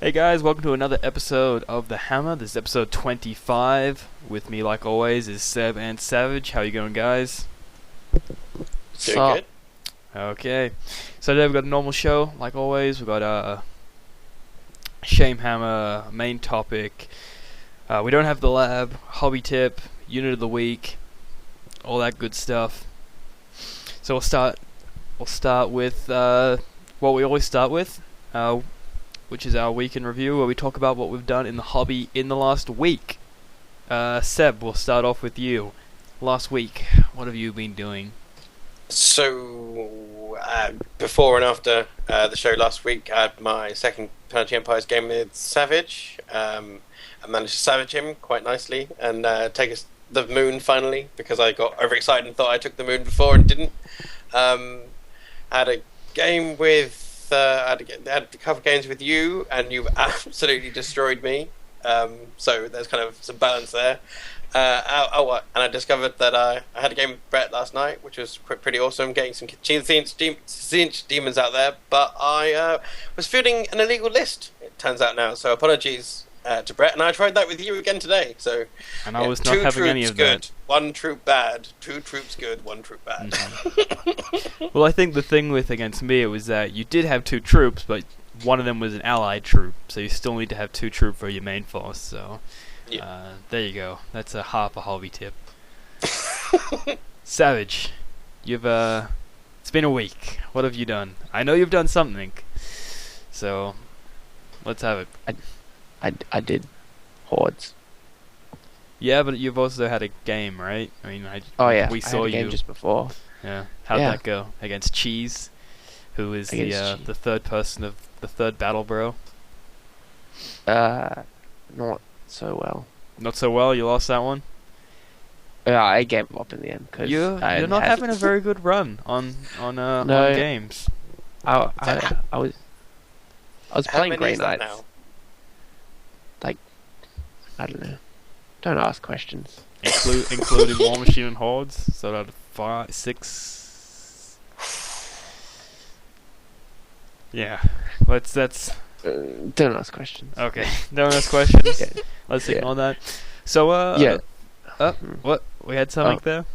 Hey guys, welcome to another episode of The Hammer. This is episode 25. With me, like always, is Seb and Savage. How you going, guys? Doing good. Okay. So today we've got a normal show, like always. We've got a Shame Hammer, main topic. We don't have the lab, hobby tip, unit of the week, all that good stuff. So we'll start with what we always start with, which is our week in review, where we talk about what we've done in the hobby in the last week. Seb, we'll start off with you. Last week, what have you been doing? So, before and after the show last week, I had my second Penalty Empires game with Savage. I managed to savage him quite nicely and take the moon finally, because I got overexcited and thought I took the moon before and didn't. I had a game with I had a couple of games with you, and you've absolutely destroyed me. So there's kind of some balance there. And I discovered that I had a game with Brett last night, which was pretty awesome, getting some Tzeentch demons out there. But I was fielding an illegal list, it turns out now. So apologies to Brett, and I tried that with you again today. So, and I was not having any of good, that. 1 troop bad, 2 troops good, 1 troop bad. Mm-hmm. Well, I think the thing with against me was that you did have 2 troops, but one of them was an allied troop, so you still need to have 2 troops for your main force. So, yeah. There you go. That's a half a hobby tip. Savage, you've it's been a week. What have you done? I know you've done something. So, let's have it. I did Hordes. Yeah, but you've also had a game, right? I mean, we saw I had a game you just before. Yeah, how'd that go against Cheese, who is the third person of the third battle, bro? Not so well. Not so well. You lost that one. I gave up in the end because you're not having a very good run on games. I was playing Grey Knights. Now? Like, I don't know. Don't ask questions. Including War Machine and Hordes. So out of 5, 6. Yeah, that's. Don't ask questions. Okay, don't ask questions. Yeah. Let's ignore that. So what? We had something there.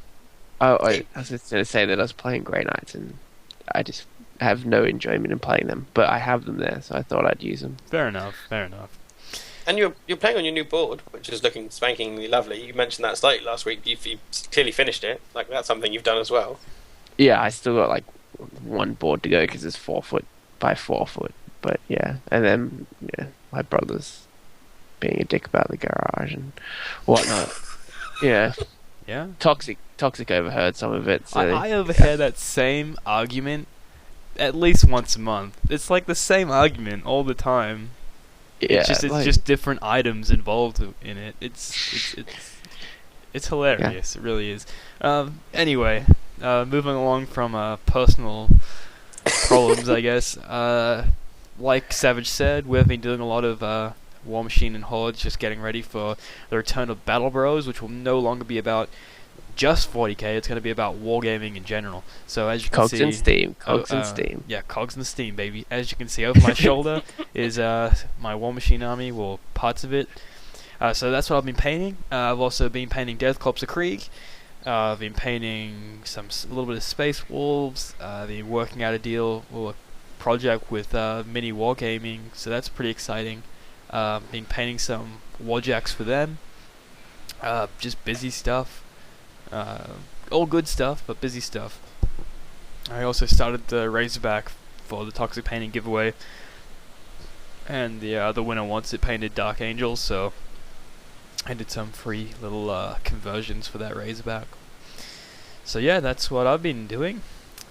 I was just going to say that I was playing Grey Knights and I just have no enjoyment in playing them, but I have them there, so I thought I'd use them. Fair enough. And you're playing on your new board, which is looking spankingly lovely. You mentioned that slightly last week. You clearly finished it. Like, that's something you've done as well. Yeah, I still got like 1 board to go because it's 4 foot by 4 foot. But yeah, and then my brother's being a dick about the garage and whatnot. Yeah. Toxic overheard some of it. So, I overhear that same argument at least once a month. It's like the same argument all the time. Yeah, it's just different items involved in it. It's hilarious. Yeah. It really is. Anyway, moving along from personal problems, I guess. Like Savage said, we've been doing a lot of War Machine and Hordes, just getting ready for the return of Battle Bros, which will no longer be about just 40k. It's going to be about wargaming in general. So as you can see, Cogs and Steam. Yeah, Cogs and Steam, baby. As you can see over my shoulder is my War Machine army, well, parts of it. So that's what I've been painting. I've also been painting Death Corps of Krieg. I've been painting a little bit of Space Wolves. I've been working out a project with Mini Wargaming, so that's pretty exciting. Been painting some Warjacks for them. Just busy stuff. All good stuff, but busy stuff. I also started the Razorback for the Toxic Painting giveaway, and the winner wants it painted Dark Angels, so I did some free little conversions for that Razorback. So yeah, that's what I've been doing.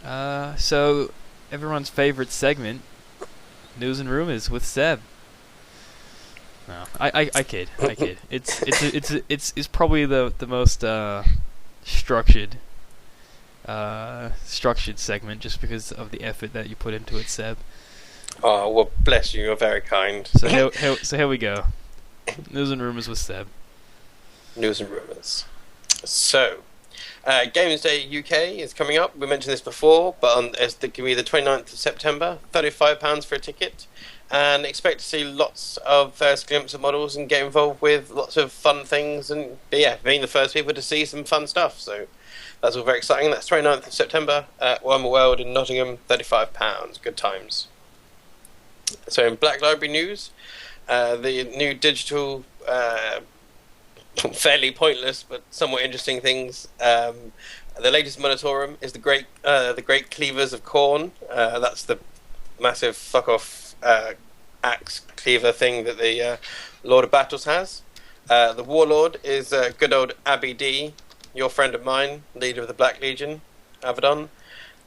So everyone's favorite segment, News and Rumors with Seb. No, I kid. It's probably the most structured segment, just because of the effort that you put into it, Seb. Oh, well, bless you. You're very kind. So here we go. News and Rumors with Seb. News and Rumors. So, Games Day UK is coming up. We mentioned this before, but it's going to be the 29th of September. £35 for a ticket. And expect to see lots of first glimpse of models and get involved with lots of fun things. And being the first people to see some fun stuff. So that's all very exciting. That's 29th of September at World World in Nottingham. £35. Good times. So in Black Library news, the new digital, fairly pointless but somewhat interesting things. The latest Monitorum is the Great Cleavers of Khorne. That's the massive fuck off axe cleaver thing that the Lord of Battles has. The Warlord is good old Abby D, your friend of mine, leader of the Black Legion, Avedon.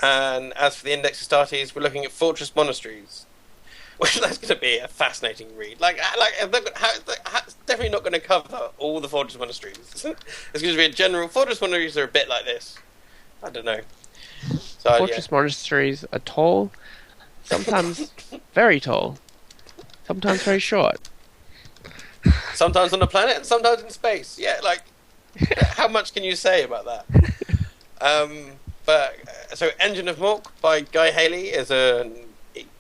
And as for the Index Astartes, we're looking at Fortress Monasteries. Well, that's going to be a fascinating read. It's definitely not going to cover all the Fortress Monasteries. It's going to be a general. Fortress Monasteries are a bit like this. I don't know. So, Fortress Monasteries are tall, sometimes very tall, sometimes very short. Sometimes on the planet and sometimes in space. Yeah, how much can you say about that? So Engine of Mork by Guy Haley is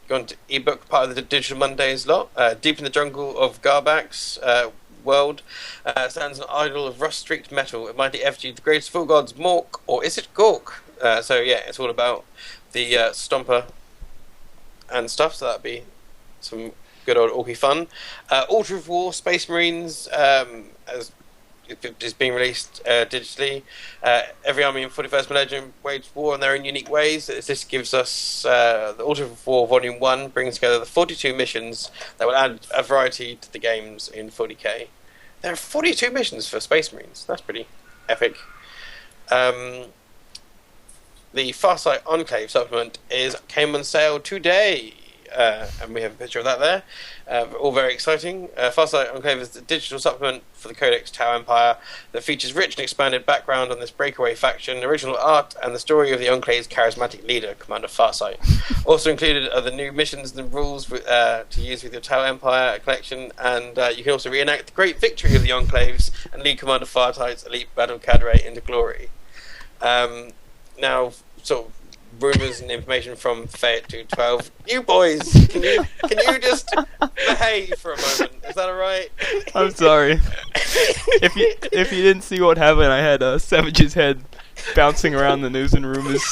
gone to ebook, part of the Digital Mondays lot. Deep in the jungle of Garbax world stands an idol of rust-streaked metal. It might be effigy of the greatest of all gods, Mork, or is it Gork? It's all about the Stomper and stuff, so that'd be some good old orky fun. Altar of War, Space Marines, is being released digitally. Every army in 41st Millennium waged war in their own unique ways. This gives us the Altar of War Volume 1 brings together the 42 missions that will add a variety to the games in 40k. There are 42 missions for Space Marines. That's pretty epic. The Farsight Enclave supplement came on sale today. And we have a picture of that there. All very exciting. Farsight Enclave is the digital supplement for the Codex Tau Empire that features rich and expanded background on this breakaway faction, original art, and the story of the Enclave's charismatic leader, Commander Farsight. Also included are the new missions and rules to use with your Tau Empire collection, and you can also reenact the great victory of the Enclaves and lead Commander Farsight's elite battle cadre into glory. Now, sort of rumours and information from Fayette 212. You boys, can you just behave for a moment? Is that alright? I'm sorry. If you didn't see what happened, I had Savage's head bouncing around the news and rumours.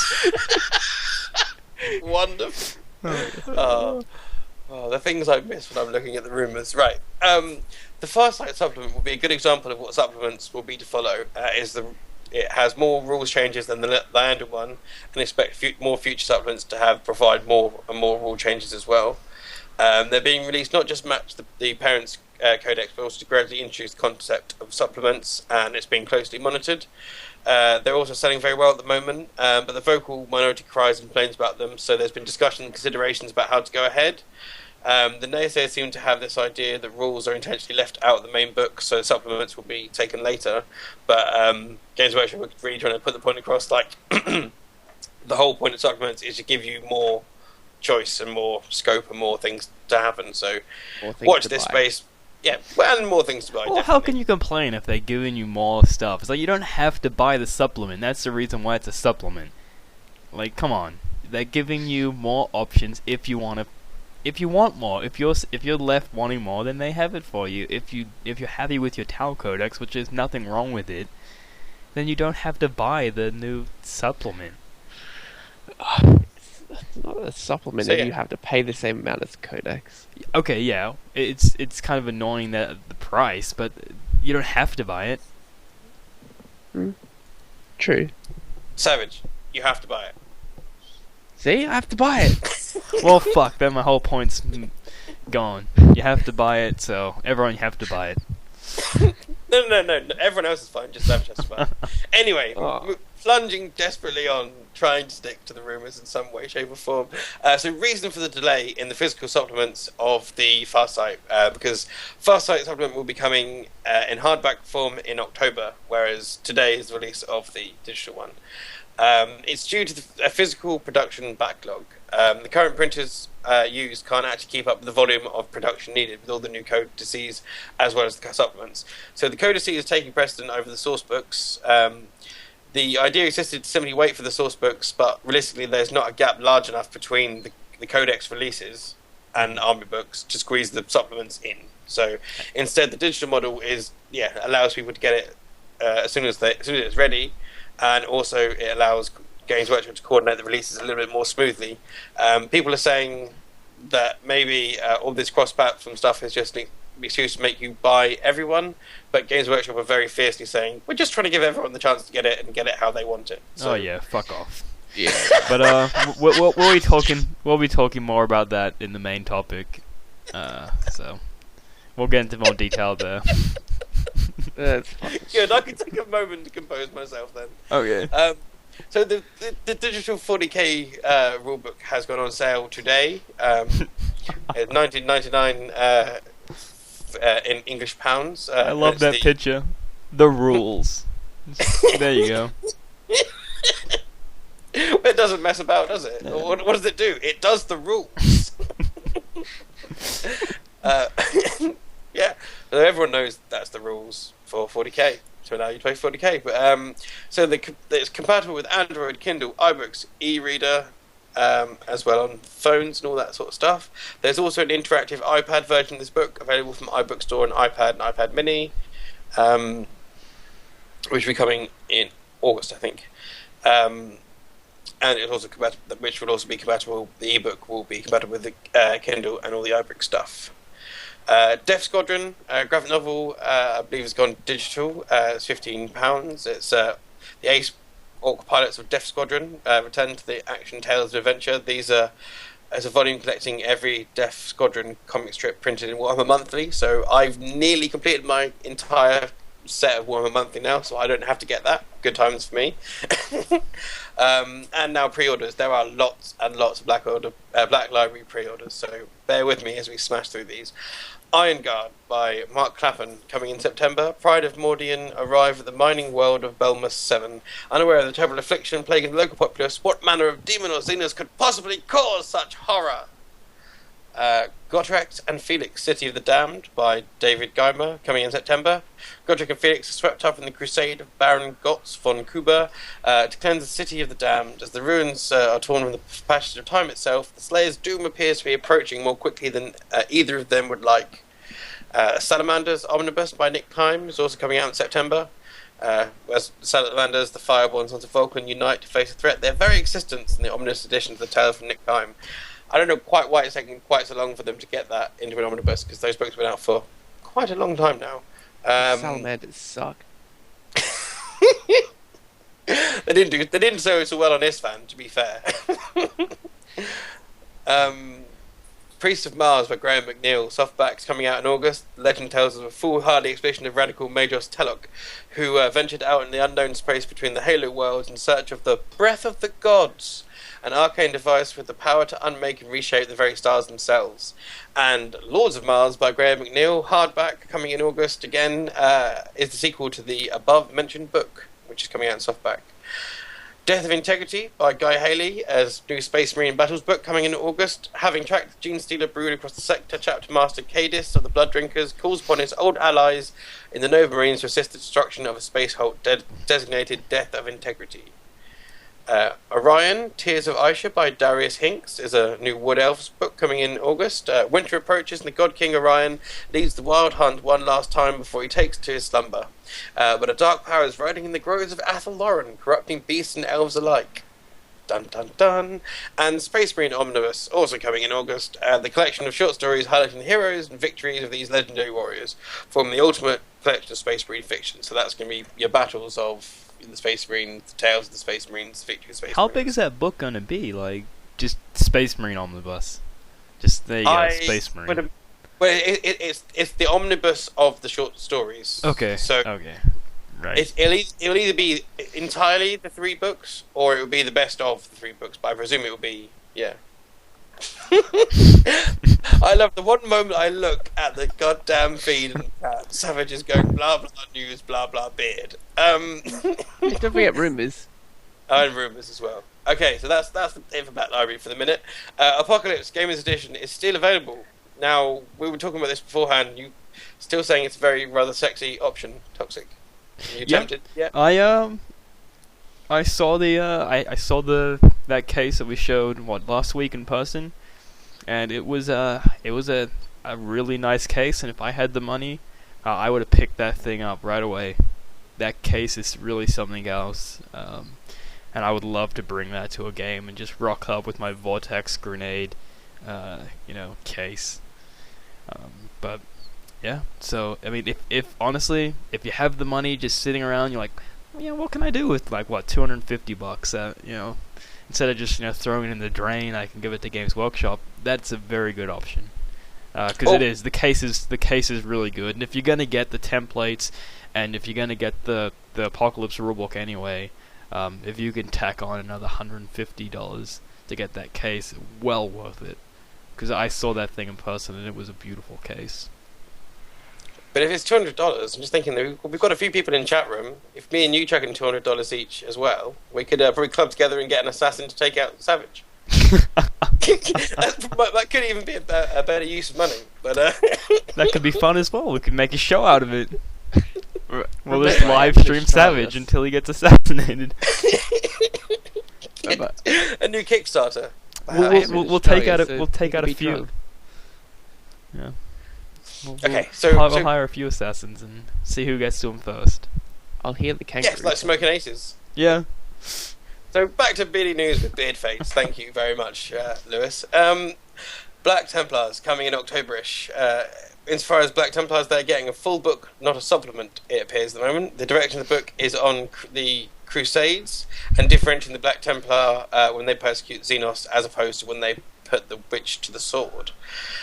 Wonderful. The things I miss when I'm looking at the rumours. Right. The Farsight supplement will be a good example of what supplements will be to follow. It has more rules changes than the Landor one, and expect more future supplements to provide more and more rule changes as well. They're being released not just match the parent's codex, but also to gradually introduce the concept of supplements, and it's being closely monitored. They're also selling very well at the moment, but the vocal minority cries and complains about them, so there's been discussion and considerations about how to go ahead. The naysayers seem to have this idea that rules are intentionally left out of the main book, so supplements will be taken later. But Games Workshop are really trying to put the point across, the whole point of supplements is to give you more choice and more scope and more things to happen. So watch this space. Yeah, and more things to buy. Well, how can you complain if they're giving you more stuff? It's you don't have to buy the supplement. That's the reason why it's a supplement. Come on. They're giving you more options if you want to. If you want more, if you're left wanting more, then they have it for you. If you're happy with your Tau Codex, which is nothing wrong with it, then you don't have to buy the new supplement. It's not a supplement if you have to pay the same amount as Codex. Okay, yeah, it's kind of annoying that the price, but you don't have to buy it. True. Savage, you have to buy it. See, I have to buy it. Well, fuck, then my whole point's gone. You have to buy it, so everyone you have to buy it. No. Everyone else is fine, just Savage has to buy it. Anyway, plunging desperately on, trying to stick to the rumours in some way, shape or form. So reason for the delay in the physical supplements of the Farsight, because Farsight supplement will be coming in hardback form in October, whereas today is the release of the digital one. It's due to a physical production backlog. The current printers used can't actually keep up with the volume of production needed with all the new codices as well as the supplements. So the codices is taking precedent over the source books. the idea existed to simply wait for the source books, but realistically, there's not a gap large enough between the codex releases and army books to squeeze the supplements in. So instead, the digital model allows people to get it as soon as it's ready, and also it allows Games Workshop to coordinate the releases a little bit more smoothly. People are saying that maybe all this cross-platform stuff is just an excuse to make you buy everyone, but Games Workshop are very fiercely saying we're just trying to give everyone the chance to get it and get it how they want it. So, oh yeah, fuck off. Yeah. But we'll be talking more about that in the main topic. So we'll get into more detail there. That's fine. Good. I can take a moment to compose myself then. Okay. So the digital 40k rulebook has gone on sale today. It's $19.99 in English pounds. I love that picture. The rules. There you go. It doesn't mess about, does it? No. What does it do? It does the rules. Yeah, so everyone knows that's the rules for 40k. So now you play 40k. But so it's compatible with Android, Kindle, iBooks, e-reader, as well on phones and all that sort of stuff. There's also an interactive iPad version of this book available from iBook Store and iPad and iPad Mini, which will be coming in August, I think. And it's also which will also be compatible. The ebook will be compatible with the Kindle and all the iBook stuff. Death Squadron graphic novel, I believe, has gone digital. It's £15. It's the ace orc pilots of Death Squadron return to the action tales of adventure. These are as a volume collecting every Death Squadron comic strip printed in Warhammer Monthly. So I've nearly completed my entire set of Warhammer Monthly now, so I don't have to get that. Good times for me. And now pre-orders. There are lots and lots of Black Library pre-orders, so bear with me as we smash through these. Iron Guard by Mark Clapham, coming in September. Pride of Mordian arrive at the mining world of Belmus 7. Unaware of the terrible affliction plaguing the local populace, what manner of demon or Xenos could possibly cause such horror? Gotrek and Felix, City of the Damned by David Geimer, coming in September. Gotrek and Felix are swept up in the crusade of Baron Gotz von Kuba to cleanse the City of the Damned. As the ruins are torn from the passage of time itself, the Slayer's doom appears to be approaching more quickly than either of them would like. Salamanders Omnibus by Nick Kime is also coming out in September. As Salamanders, the Fireborn Sons of Vulcan unite to face a threat. Their very existence in the ominous edition of the tale from Nick Kime. I don't know quite why it's taking quite so long for them to get that into an omnibus, because those books have been out for quite a long time now. Salamanders suck. They didn't do so well on Isfan, to be fair. Priest of Mars by Graham McNeil, softbacks, coming out in August. The legend tells of a foolhardy expedition of radical Majos Telok, who ventured out in the unknown space between the Halo worlds in search of the Breath of the Gods, an arcane device with the power to unmake and reshape the very stars themselves. And Lords of Mars by Graham McNeil, hardback, coming in August again, is the sequel to the above-mentioned book, which is coming out in softback. Death of Integrity by Guy Haley, as new Space Marine Battles book, coming in August. Having tracked the Gene Stealer brood across the sector, Chapter Master Cadis of the Blood Drinkers calls upon his old allies in the Nova Marines to assist the destruction of a space hulk designated Death of Integrity. Orion, Tears of Aisha by Darius Hinks is a new Wood Elves book coming in August. Winter approaches and the God King Orion leads the wild hunt one last time before he takes to his slumber. But a dark power is riding in the groves of Athel Loren, corrupting beasts and elves alike. Dun dun dun. And Space Marine Omnibus, also coming in August. The collection of short stories highlighting the heroes and victories of these legendary warriors, from the ultimate collection of Space Marine fiction. So that's going to be your battles of the Space Marines, the tales of the Space Marines, the victory of Space Marines. How big is that book going to be? Like, just Space Marine Omnibus. Just, there you go, Space Marine. It's the omnibus of the short stories. Okay. So okay. Right. It'll either be entirely the 3 books, or it will be the best of the 3 books. But I presume it will be, yeah. I love the one moment I look at the goddamn feed and Savage is going blah blah news blah blah beard. Don't forget rumours. And rumours as well. Okay, so that's it for Bat Library for the minute. Apocalypse Gamers Edition is still available. Now, we were talking about this beforehand. You still saying it's a very rather sexy option, Toxic. Are you tempted? Yeah. I saw the I saw that case that we showed last week in person, and it was a really nice case. And if I had the money, I would have picked that thing up right away. That case is really something else, and I would love to bring that to a game and just rock up with my Vortex grenade, case. But yeah, so I mean, if honestly, if you have the money just sitting around, you're like, what can I do with like $250? Instead of just throwing it in the drain, I can give it to Games Workshop. That's a very good option. Because it is, the case is really good, and if you're gonna get the templates, and if you're gonna get the Apocalypse rulebook anyway, if you can tack on another $150 to get that case, well worth it. Because I saw that thing in person, and it was a beautiful case. But if it's $200, I'm just thinking that we've got a few people in chat room. If me and you chuck in $200 each as well, we could probably club together and get an assassin to take out Savage. that could even be a better use of money. But that could be fun as well. We could make a show out of it. We'll just live stream Savage until he gets assassinated. A new Kickstarter. We'll take out a few. Yeah. Okay, we'll hire a few assassins and see who gets to him first. I'll hear the kangaroo. Yes, like Smoking Aces. Yeah. So back to Beardy News with Beard Fates. Thank you very much, Lewis. Black Templars coming in October-ish. Insofar as Black Templars, they're getting a full book, not a supplement, it appears at the moment. The direction of the book is on the Crusades and differentiating the Black Templar when they persecute Xenos as opposed to when they put the witch to the sword.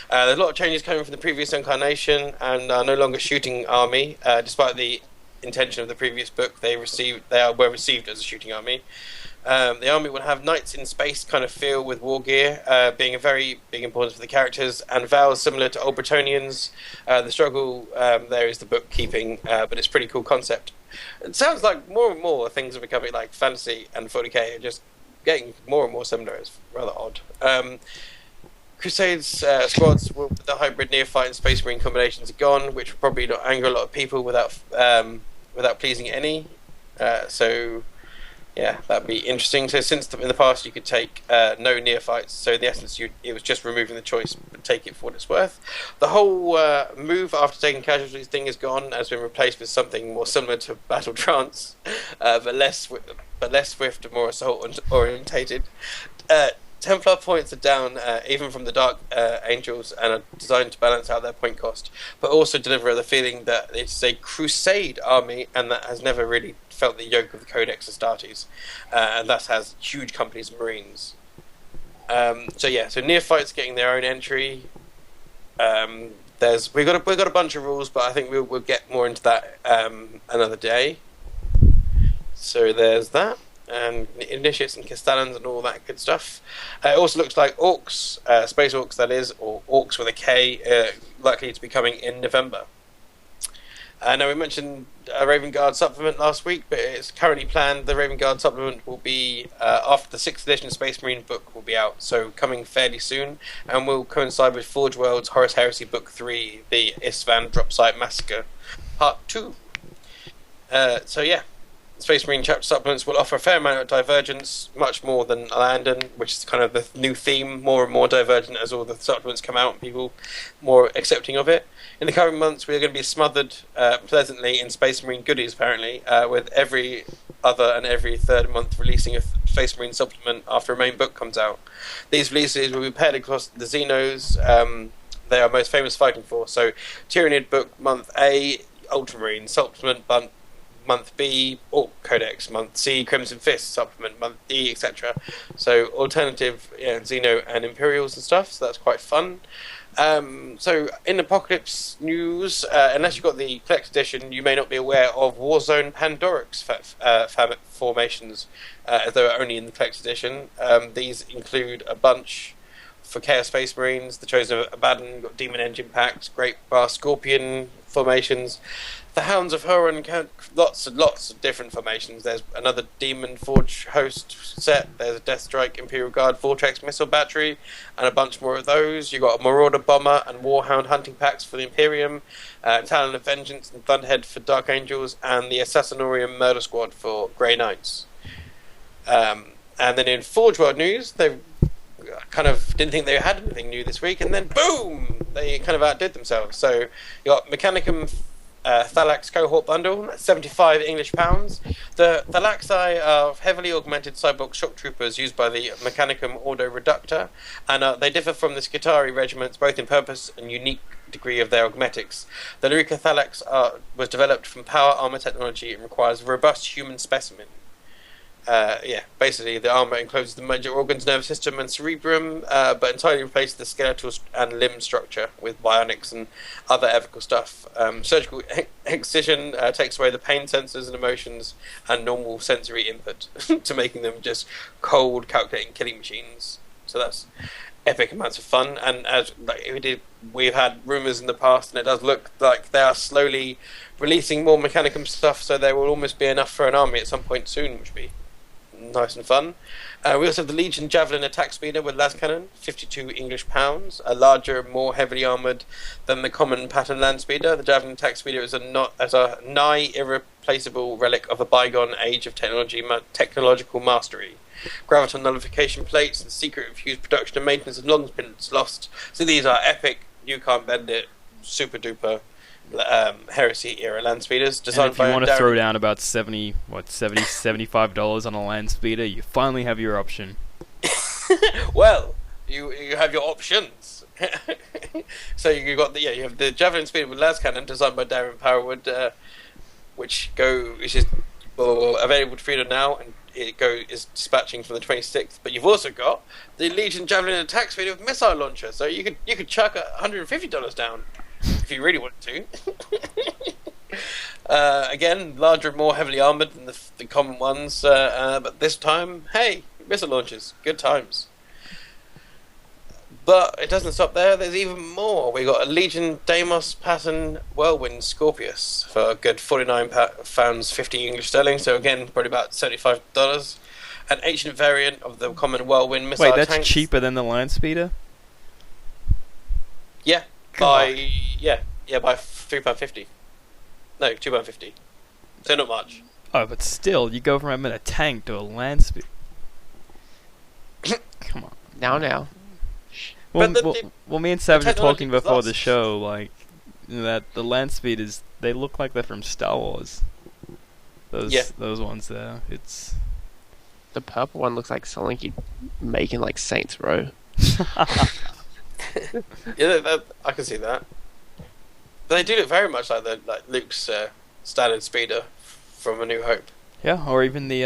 There's a lot of changes coming from the previous incarnation and are no longer shooting army, despite the intention of the previous book. They were received as a shooting army. The army will have knights in space kind of feel with war gear, being a very big importance for the characters, and vows similar to Old Bretonians. The struggle there is the bookkeeping, but it's a pretty cool concept. It sounds like more and more things are becoming like fantasy and 40k are just getting more and more similar. It's rather odd. Crusades squads, the hybrid neophyte and space marine combinations are gone, which will probably not anger a lot of people without pleasing any. So yeah, that'd be interesting. So since in the past you could take no neophytes, so in the essence it was just removing the choice, but take it for what it's worth. The whole move after taking casualties thing is gone, has been replaced with something more similar to Battle Trance, but less swift and more assault orientated. Templar points are down even from the Dark Angels and are designed to balance out their point cost, but also deliver the feeling that it's a crusade army and that has never really felt the yoke of the Codex Astartes, and thus has huge companies of Marines. So neophytes getting their own entry. We've got a bunch of rules, but I think we'll get more into that another day. So there's that. And initiates and Castellans and all that good stuff. It also looks like orcs, space orcs that is, or orcs with a K, likely to be coming in November. Now we mentioned a Raven Guard supplement last week, but it's currently planned the Raven Guard supplement will be after the 6th edition Space Marine book will be out, so coming fairly soon, and will coincide with Forge World's Horus Heresy Book 3, the Isstvan Dropsite Massacre Part 2. Space Marine chapter supplements will offer a fair amount of divergence, much more than London, which is kind of the new theme, more and more divergent as all the supplements come out and people more accepting of it. In the coming months, we are going to be smothered pleasantly in Space Marine goodies, apparently, with every other and every third month releasing a Space Marine supplement after a main book comes out. These releases will be paired across the Xenos they are most famous fighting for. So, Tyranid book month A, Ultramarine supplement month B, Orc Codex, month C, Crimson Fist supplement, month D, etc. So alternative Xeno and Imperials and stuff, so that's quite fun. So in Apocalypse news, unless you've got the Collector's Edition, you may not be aware of Warzone Pandorix formations, as they were only in the Collector's Edition. These include a bunch for Chaos Space Marines, the Chosen of Abaddon, got Demon Engine packs, Great Bar Scorpion formations. The Hounds of Huron, lots and lots of different formations. There's another Demon Forge host set. There's a Deathstrike Imperial Guard Vortex missile battery, and a bunch more of those. You've got a Marauder Bomber and Warhound hunting packs for the Imperium, Talon of Vengeance and Thunderhead for Dark Angels, and the Assassinorium Murder Squad for Grey Knights. And then in Forge World news, they kind of didn't think they had anything new this week, and then boom, they kind of outdid themselves. So you got Mechanicum Thalax cohort bundle, £75 The Thalaxi are heavily augmented cyborg shock troopers used by the Mechanicum Auto Reductor, and they differ from the Skitarii regiments both in purpose and unique degree of their augmetics. The Lyrica Thalax was developed from power armor technology and requires a robust human specimen. Basically the armour encloses the major organs, nervous system and cerebrum, but entirely replaces the skeletal and limb structure with bionics and other ethical stuff. Surgical excision takes away the pain sensors and emotions and normal sensory input to making them just cold, calculating killing machines. So that's epic amounts of fun, and as we've had rumours in the past, and it does look like they are slowly releasing more Mechanicum stuff, so there will almost be enough for an army at some point soon, which will be nice and fun. We also have the Legion Javelin attack speeder with las cannon, £52, a larger, more heavily armoured than the common pattern land speeder. The Javelin attack speeder is a nigh irreplaceable relic of a bygone age of technological mastery. Graviton nullification plates and secret infused production and maintenance have long been lost. So these are epic, you can't bend it, super duper Heresy era land speeders designed and if you want to throw down about $75 on a land speeder, you finally have your option. Well, you have your options. So you have the Javelin speeder with las cannon designed by Darren Powerwood, which is available to pre-order now, and is dispatching from the 26th. But you've also got the Legion Javelin attack speeder with missile launcher, so you could chuck $150 down if you really wanted to. Again, larger and more heavily armoured than the common ones, but this time, hey, missile launchers, good times. But it doesn't stop there, there's even more. We got a Legion Deimos pattern Whirlwind Scorpius for a good £49, 50 English sterling, so again, probably about $75. An ancient variant of the common Whirlwind missile tanks. Wait, that's cheaper than the land speeder? Yeah. By £3.50. No, £2.50. So not much. Oh, but still, you go from having a tank to a land speeder. Come on. Now. Well, me and Savage were talking before the show, like, that the land speeders, they look like they're from Star Wars. Those ones there. It's the purple one looks like something you'd make in like Saints Row. Yeah, I can see that. But they do look very much like Luke's standard speeder from A New Hope. Yeah, or even the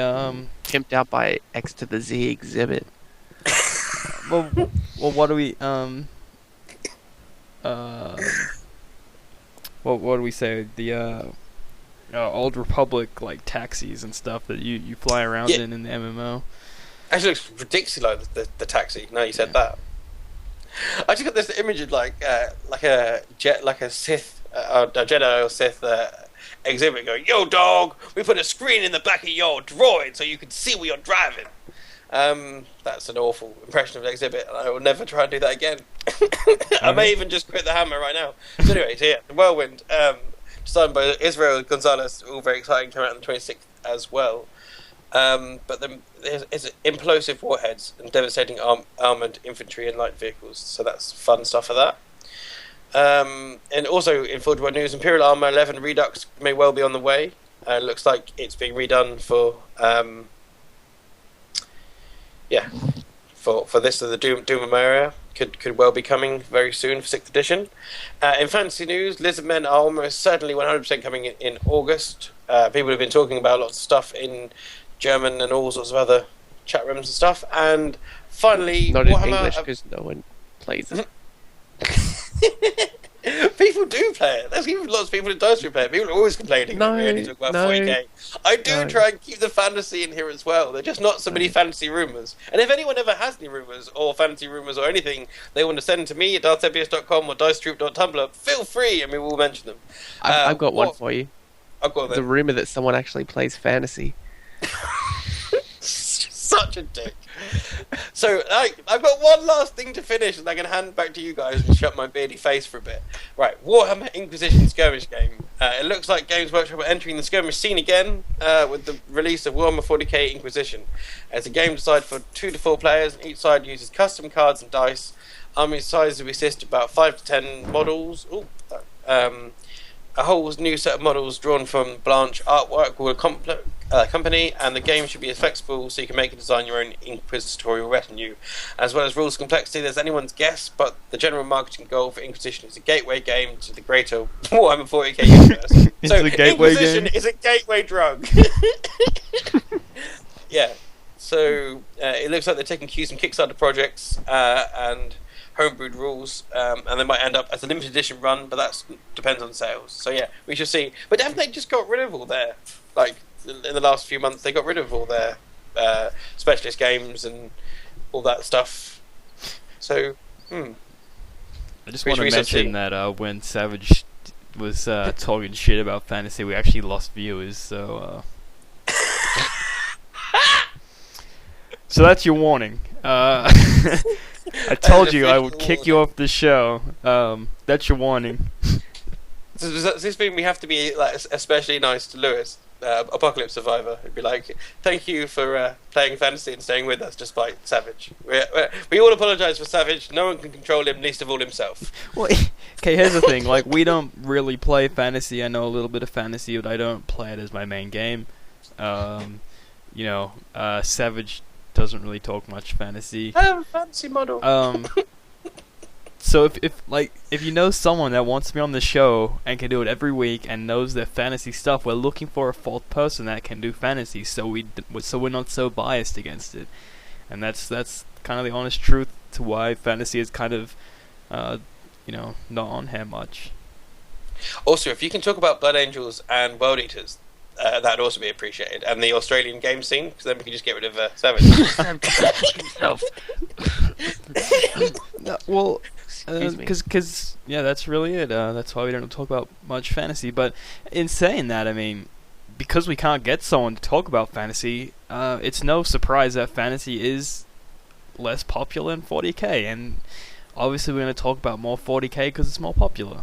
pimped out by X to the Z exhibit. well, what do we what do we say? The Old Republic like taxis and stuff that you fly around in the MMO. Actually, looks ridiculously like the taxi. Now you said that. I just got this image of like a Sith, a Jedi or Sith exhibit going, "Yo, dog, we put a screen in the back of your droid so you can see where you're driving." That's an awful impression of the exhibit, and I will never try and do that again. I may even just quit the hammer right now. So anyway, the Whirlwind, designed by Israel Gonzalez, all very exciting, came out on the 26th as well. But there's implosive warheads and devastating armoured infantry and light vehicles, so that's fun stuff for that. And also in Forge World news, Imperial Armour 11 Redux may well be on the way. Looks like it's being redone for this of the Doom area. Could well be coming very soon for 6th edition. In fantasy news, Lizardmen are almost certainly 100% coming in August. People have been talking about lots of stuff in German and all sorts of other chat rooms and stuff. And finally, not in English because no one plays it. People do play it. There's even lots of people who don't play it. People are always complaining that we only talk about 40k. I do try and keep the fantasy in here as well. They're just not so many fantasy rumours. And if anyone ever has any rumours or fantasy rumours or anything they want to send to me at darthsebius.com or dicetroop.tumblr, feel free and we will mention them. I've got one for you. I've got the rumour that someone actually plays fantasy. Such a dick. So I've got one last thing to finish, and I can hand back to you guys and shut my beardy face for a bit. Right, Warhammer Inquisition skirmish game. It looks like Games Workshop are entering the skirmish scene again with the release of Warhammer 40k Inquisition. It's a game designed for 2 to 4 players, and each side uses custom cards and dice. Army size will assist about 5 to 10 models. A whole new set of models drawn from Blanche Artwork will accompany, and the game should be as flexible so you can make and design your own inquisitorial retinue. As well as rules complexity, there's anyone's guess, but the general marketing goal for Inquisition is a gateway game to the greater Warhammer 40k universe. It's So a gateway Inquisition game? is a gateway drug. Yeah. So it looks like they're taking cues from Kickstarter projects and homebrewed rules, and they might end up as a limited edition run, but that depends on sales. So yeah, we shall see. But haven't they just got rid of all their, like, in the last few months, they got rid of all their specialist games and all that stuff. So, I just We want to shall see. mention that when Savage was talking shit about fantasy, we actually lost viewers. So, so that's your warning. I told you I would kick you off the show. That's your warning. does this mean we have to be like especially nice to Lewis, Apocalypse Survivor? It'd be like, thank you for playing fantasy and staying with us despite Savage. We all apologise for Savage. No one can control him, least of all himself. Well, okay, here's the thing. Like, we don't really play fantasy. I know a little bit of fantasy, but I don't play it as my main game. Savage doesn't really talk much fantasy. I have a fantasy model. So if you know someone that wants to be on the show and can do it every week and knows their fantasy stuff, we're looking for a fourth person that can do fantasy. So we're not so biased against it, and that's kind of the honest truth to why fantasy is kind of, not on here much. Also, if you can talk about Blood Angels and World Eaters, that'd also be appreciated. And the Australian game scene, because then we can just get rid of Savage. Himself. Well, Excuse me. because that's really it. That's why we don't talk about much fantasy. But in saying that, I mean, because we can't get someone to talk about fantasy, it's no surprise that fantasy is less popular in 40k, and obviously we're going to talk about more 40k because it's more popular.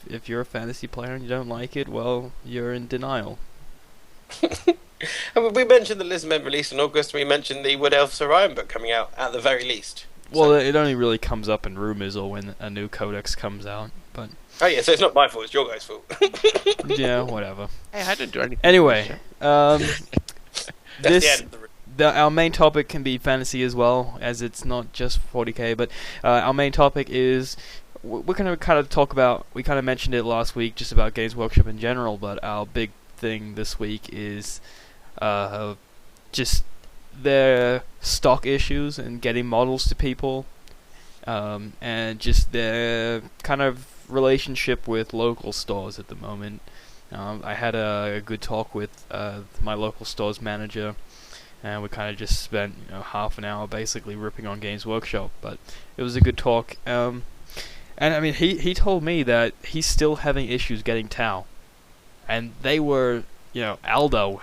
If you're a fantasy player and you don't like it, well, you're in denial. And we mentioned the Lisbon release in August. We mentioned the Wood Elves Orion book coming out at the very least. Well, it only really comes up in rumors or when a new codex comes out. But Oh yeah, so it's not my fault; it's your guys' fault. yeah, whatever. Hey, I didn't do anything. Anyway, That's the this end of the our main topic can be fantasy as well, as it's not just 40k. But our main topic is we're going to kind of talk about. We kind of mentioned it last week, just about Games Workshop in general. But our big thing this week is just their stock issues and getting models to people, and just their kind of relationship with local stores at the moment. I had a good talk with my local store's manager, and we kind of just spent half an hour basically ripping on Games Workshop, but it was a good talk. And I mean, he told me that he's still having issues getting Tau, and they were, Aldo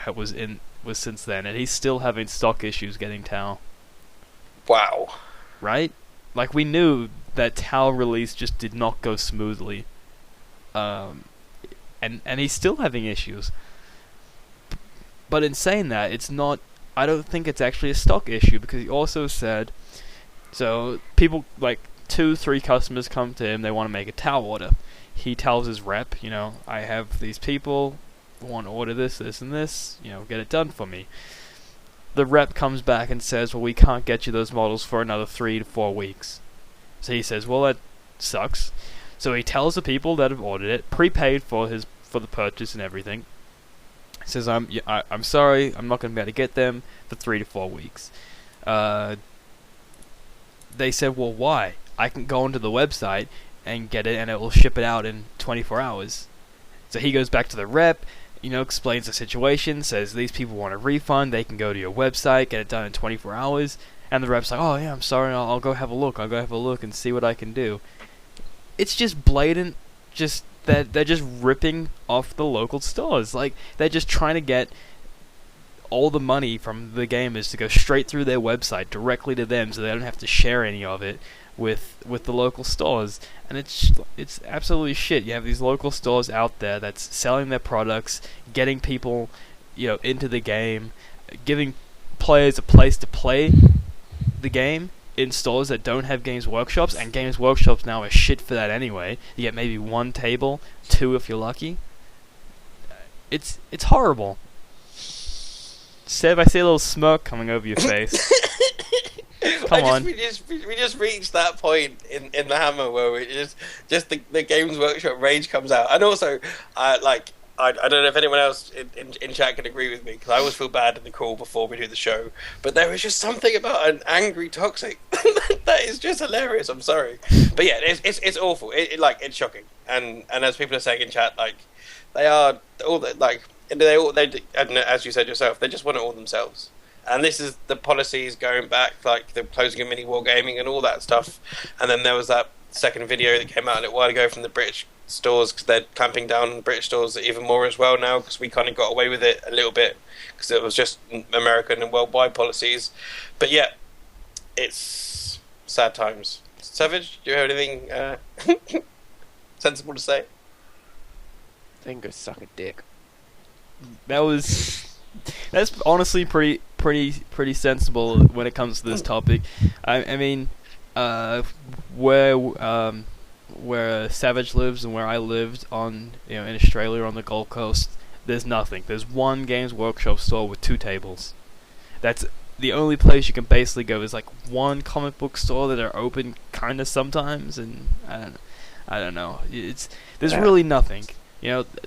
was since then, and he's still having stock issues getting Tau. Wow. Right? Like, we knew that Tau release just did not go smoothly. And he's still having issues. But in saying that, it's not... I don't think it's actually a stock issue, because he also said... So, people, like, 2-3 customers come to him, they want to make a Tau order. He tells his rep, I have these people... want to order this, and this, get it done for me. The rep comes back and says, well, we can't get you those models for another 3 to 4 weeks. So he says, well, that sucks. So he tells the people that have ordered it, prepaid for the purchase and everything. He says, I'm sorry, I'm not going to be able to get them for 3 to 4 weeks. They said, well, why? I can go onto the website and get it, and it will ship it out in 24 hours. So he goes back to the rep, explains the situation, says these people want a refund, they can go to your website, get it done in 24 hours, and the rep's like, oh yeah, I'm sorry, I'll go have a look, and see what I can do. It's just blatant, just that they're just ripping off the local stores. Like, they're just trying to get all the money from the gamers to go straight through their website, directly to them, so they don't have to share any of it. with the local stores, and it's absolutely shit. You have these local stores out there that's selling their products, getting people, into the game, giving players a place to play the game in stores that don't have Games Workshops, and Games Workshops now are shit for that anyway. You get maybe one table, two if you're lucky. It's horrible. Seb, I see a little smirk coming over your face. Come on. We just reached that point in the Hammer where we just the Games Workshop rage comes out, and also I don't know if anyone else in chat can agree with me, because I always feel bad in the call before we do the show, but there is just something about an angry Toxic that is just hilarious. I'm sorry, but yeah, it's awful. It's shocking, and as people are saying in chat, they are all and as you said yourself, they just want it all themselves. And this is the policies going back, like the closing of mini wargaming and all that stuff. And then there was that second video that came out a little while ago from the British stores, because they're clamping down on British stores even more as well now, because we kind of got away with it a little bit because it was just American and worldwide policies. But yeah, it's sad times. Savage, do you have anything sensible to say? Then go suck a dick. That's honestly pretty sensible when it comes to this topic. I mean, where Savage lives and where I lived in Australia on the Gold Coast, there's nothing. There's one Games Workshop store with 2 tables. That's the only place you can basically go. Is one comic book store that are open kind of sometimes, and I don't know. There's really nothing.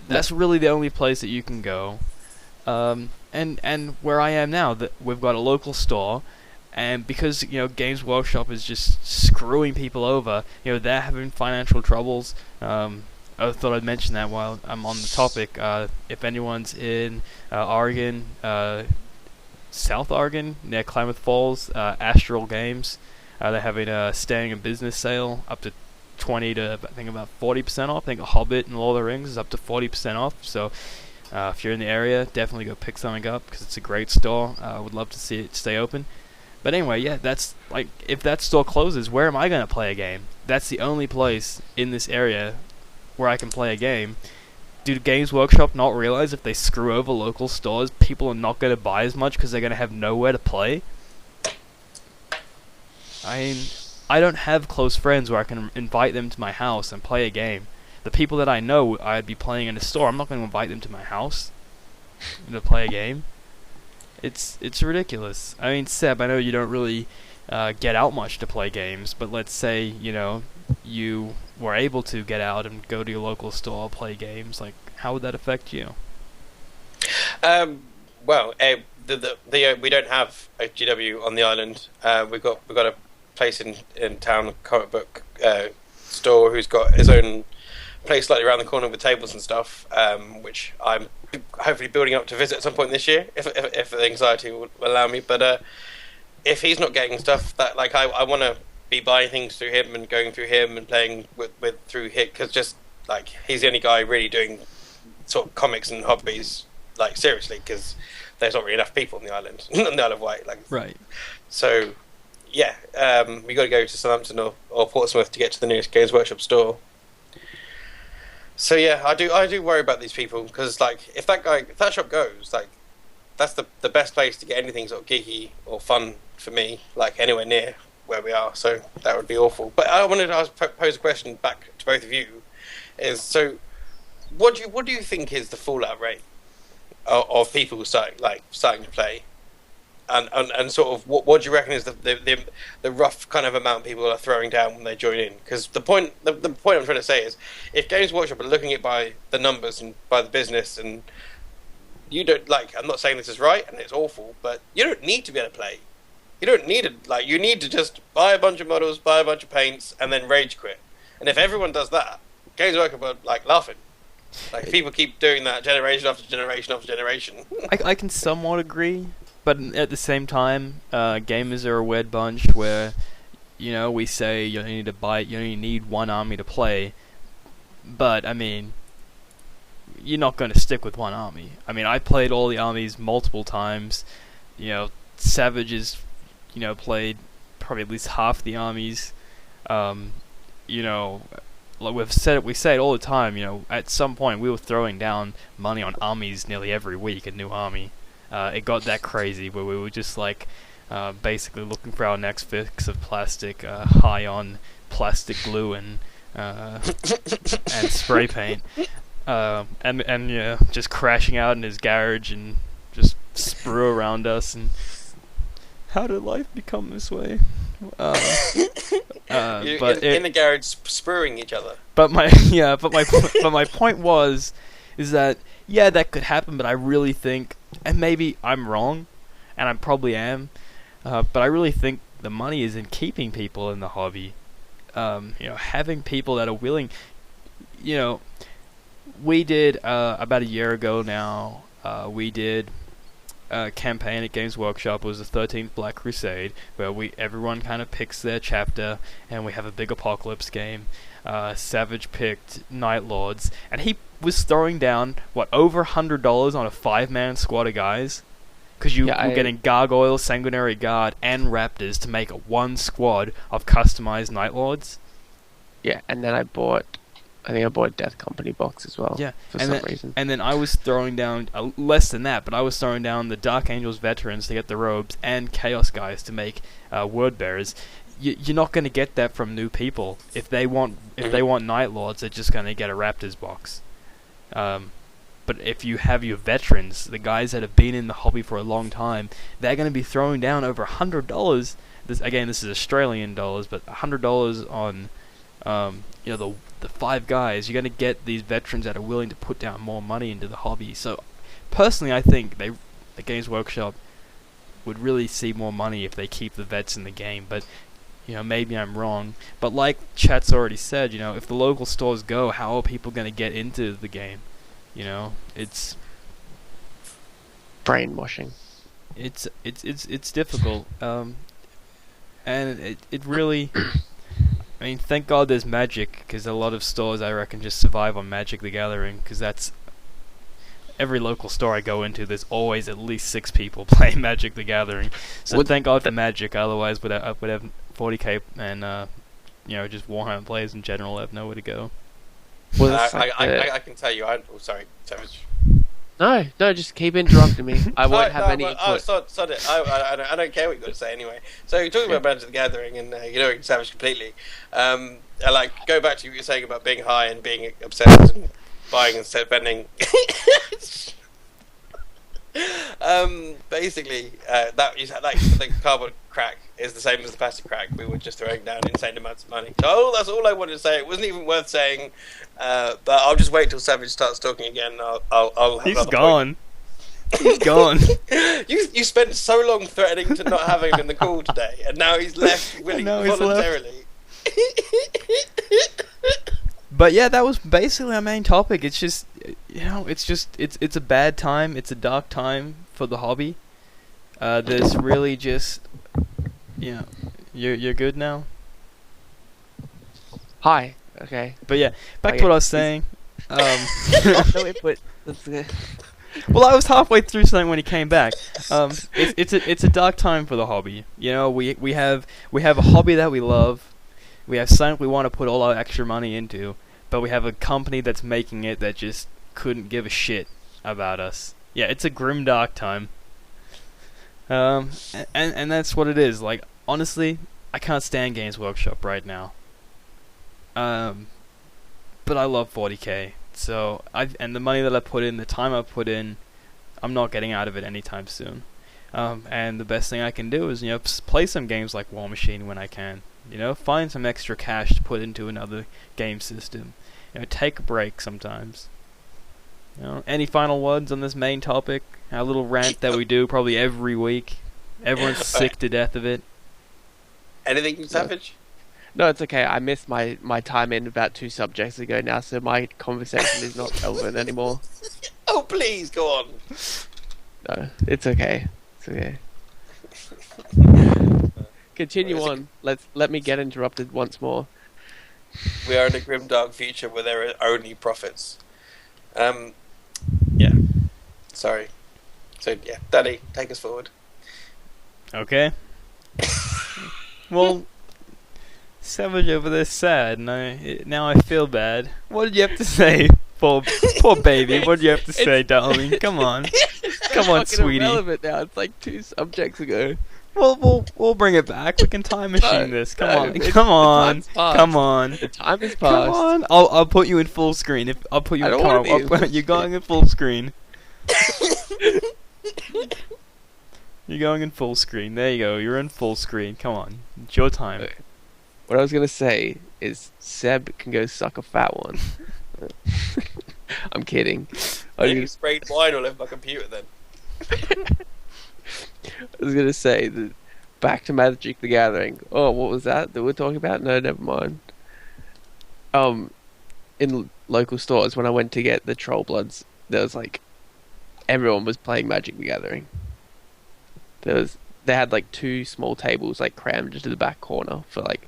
That's really the only place that you can go. And where I am now, that we've got a local store, and because Games Workshop is just screwing people over, they're having financial troubles. I thought I'd mention that while I'm on the topic. If anyone's in Oregon, South Oregon near Klamath Falls, Astral Games, they're having a staying in business sale up to 20 to I think about 40% off. I think a Hobbit and Lord of the Rings is up to 40% off. So if you're in the area, definitely go pick something up, because it's a great store. I would love to see it stay open. But anyway, yeah, that's if that store closes, where am I going to play a game? That's the only place in this area where I can play a game. Do Games Workshop not realize if they screw over local stores, people are not going to buy as much because they're going to have nowhere to play? I mean, I don't have close friends where I can invite them to my house and play a game. The people that I know I'd be playing in a store, I'm not going to invite them to my house to play a game. It's ridiculous. I mean, Seb, I know you don't really get out much to play games, but let's say, you were able to get out and go to your local store, play games, how would that affect you? Well, we don't have a GW on the island. We've got a place in town, a comic book store, who's got his own place slightly around the corner with tables and stuff, which I'm hopefully building up to visit at some point this year, if the anxiety will allow me. But if he's not getting stuff that I want to be buying things through him and going through him and playing with through him, because just he's the only guy really doing sort of comics and hobbies seriously, because there's not really enough people on the island, on the Isle of Wight. Right. So yeah, we got to go to Southampton or Portsmouth to get to the nearest Games Workshop store. So yeah, I do worry about these people, because if that shop goes, that's the best place to get anything sort of geeky or fun for me, anywhere near where we are. So that would be awful. But I wanted to pose a question back to both of you. So what do you think is the fallout rate of people starting to play? And sort of what do you reckon is the rough kind of amount people are throwing down when they join in? Because the point I'm trying to say is, if Games Workshop are looking at it by the numbers and by the business, and you don't I'm not saying this is right and it's awful, but you don't need to be able to play. You don't need it. You need to just buy a bunch of models, buy a bunch of paints, and then rage quit. And if everyone does that, Games Workshop are laughing. People keep doing that generation after generation after generation. I can somewhat agree. But at the same time, gamers are a weird bunch where, we say you only need to buy it, you only need one army to play. But, I mean, you're not going to stick with one army. I mean, I played all the armies multiple times. Savage has, played probably at least half the armies. You know, like we say it all the time. You know, at some point we were throwing down money on armies nearly every week. A new army. It got that crazy where we were just like basically looking for our next fix of plastic, high on plastic glue and spray paint, and yeah, just crashing out in his garage and just sprue around us. And how did life become this way? But in the garage, spruing each other. But my but my point is that yeah, that could happen. But I really think, and maybe I'm wrong, and I probably am, but I really think the money is in keeping people in the hobby. You know, having people that are willing. You know, we did about a year ago now. We did a campaign at Games Workshop. It was the 13th Black Crusade, where everyone kind of picks their chapter, and we have a big apocalypse game. Savage picked Night Lords, and he was throwing down over $100 on a 5-man squad of guys. Because you were getting Gargoyles, Sanguinary Guard, and Raptors to make one squad of customized Night Lords. Yeah, and then I think I bought a Death Company box as well. Yeah, for some reason. And then I was throwing down less than that, but I was throwing down the Dark Angels veterans to get the robes and Chaos guys to make Word Bearers. You're not going to get that from new people. If they want Night Lords, they're just going to get a Raptors box. But if you have your veterans, the guys that have been in the hobby for a long time, they're going to be throwing down over $100. This is Australian dollars, but $100 on, you know, the 5 guys. You're going to get these veterans that are willing to put down more money into the hobby. So, personally, I think the Games Workshop would really see more money if they keep the vets in the game. But, you know, maybe I'm wrong. But like Chat's already said, you know, if the local stores go, how are people going to get into the game? You know, it's brainwashing. It's difficult, and it really. I mean, thank God there's Magic, because a lot of stores I reckon just survive on Magic the Gathering, because that's every local store I go into. There's always at least 6 people playing Magic the Gathering. So thank God for Magic. Otherwise, would have 40k and you know, just Warhammer players in general have nowhere to go. Well, I can tell you. Sorry, Savage. No, just keep interrupting me. I won't have any input. Sod it. I don't care what you've got to say anyway. So you're talking about Magic the Gathering, and you're doing Savage completely. I go back to what you were saying about being high and being obsessed and buying instead of spending. Basically, the cardboard crack is the same as the plastic crack. We were just throwing down insane amounts of money. So that's all I wanted to say. It wasn't even worth saying. But I'll just wait till Savage starts talking again. I'll have He's gone. He's gone. You spent so long threatening to not have him in the call today, and now he's left voluntarily. But yeah, that was basically our main topic. It's just, you know, it's a bad time. It's a dark time for the hobby. There's really just, you know, you're good now. Hi. Okay. But yeah, back to what I was saying. No input. Well, I was halfway through something when he came back. It's a dark time for the hobby. You know, we have a hobby that we love. We have something we want to put all our extra money into, but we have a company that's making it that just couldn't give a shit about us. Yeah, it's a grim dark time. And that's what it is. Like, honestly, I can't stand Games Workshop right now. But I love 40k. So and the money that I put in, the time I put in, I'm not getting out of it anytime soon. And the best thing I can do is, you know, play some games like War Machine when I can. You know, find some extra cash to put into another game system. You know, take a break sometimes. You know, any final words on this main topic? Our little rant that we do probably every week. Everyone's sick to death of it. Anything, Savage? No, it's okay. I missed my time in about 2 subjects ago now, so my conversation is not relevant anymore. Oh, please, go on. No, it's okay. It's okay. Continue on. Let me get interrupted once more. We are in a grim dark future where there are only profits. Yeah. Sorry. So yeah, Danny, take us forward. Okay. Well, Savage over there sad, and now I feel bad. What did you have to say? Poor baby. What did you have to say, darling? Come on. Come on, sweetie. Irrelevant now. It's like 2 subjects ago. We'll bring it back. We can time machine this. Come on. Come on. time's passed. Come on. The time has Come passed. on. I'll put you in full screen. I'll put you I in don't wanna car. be in You're going in full screen. You're going in full screen. There you go. You're in full screen. Come on. It's your time. Okay. What I was gonna say is Seb can go suck a fat one. I'm kidding. I think you sprayed wine all over my computer then. I was gonna say that back to Magic the Gathering. Oh, what was that we're talking about? No, never mind. In local stores when I went to get the Troll Bloods, there was like everyone was playing Magic the Gathering. They had like 2 small tables like crammed into the back corner for like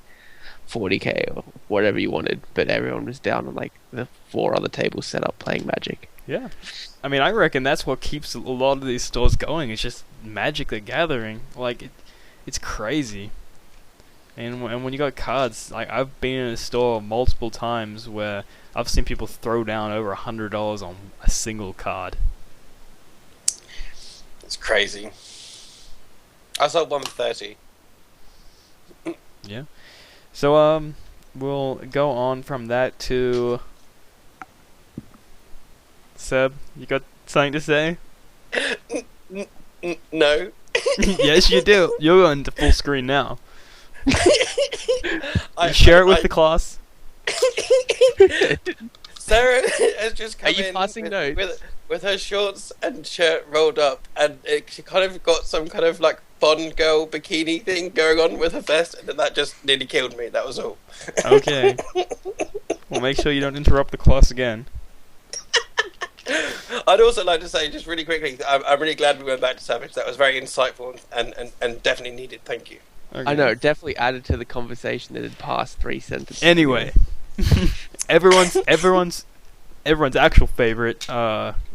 40k or whatever you wanted, but everyone was down on like the 4 other tables set up playing Magic. Yeah. I mean, I reckon that's what keeps a lot of these stores going. It's just Magic the Gathering. Like, it's crazy. And when you got cards, like, I've been in a store multiple times where I've seen people throw down over $100 on a single card. It's crazy. I sold 130. Yeah. So, we'll go on from that to... Seb, you got something to say? No. Yes, you do. You're going to full screen now. I Share it with the class. Sarah has just come Are you in passing notes? with her shorts and shirt rolled up, and she kind of got some kind of like Bond girl bikini thing going on with her vest, and that just nearly killed me. That was all. Okay. Well, make sure you don't interrupt the class again. I'd also like to say, just really quickly, I'm really glad we went back to Savage. That was very insightful and definitely needed. Thank you. Okay. I know, it definitely added to the conversation that had passed 3 sentences. Anyway, everyone's actual favorite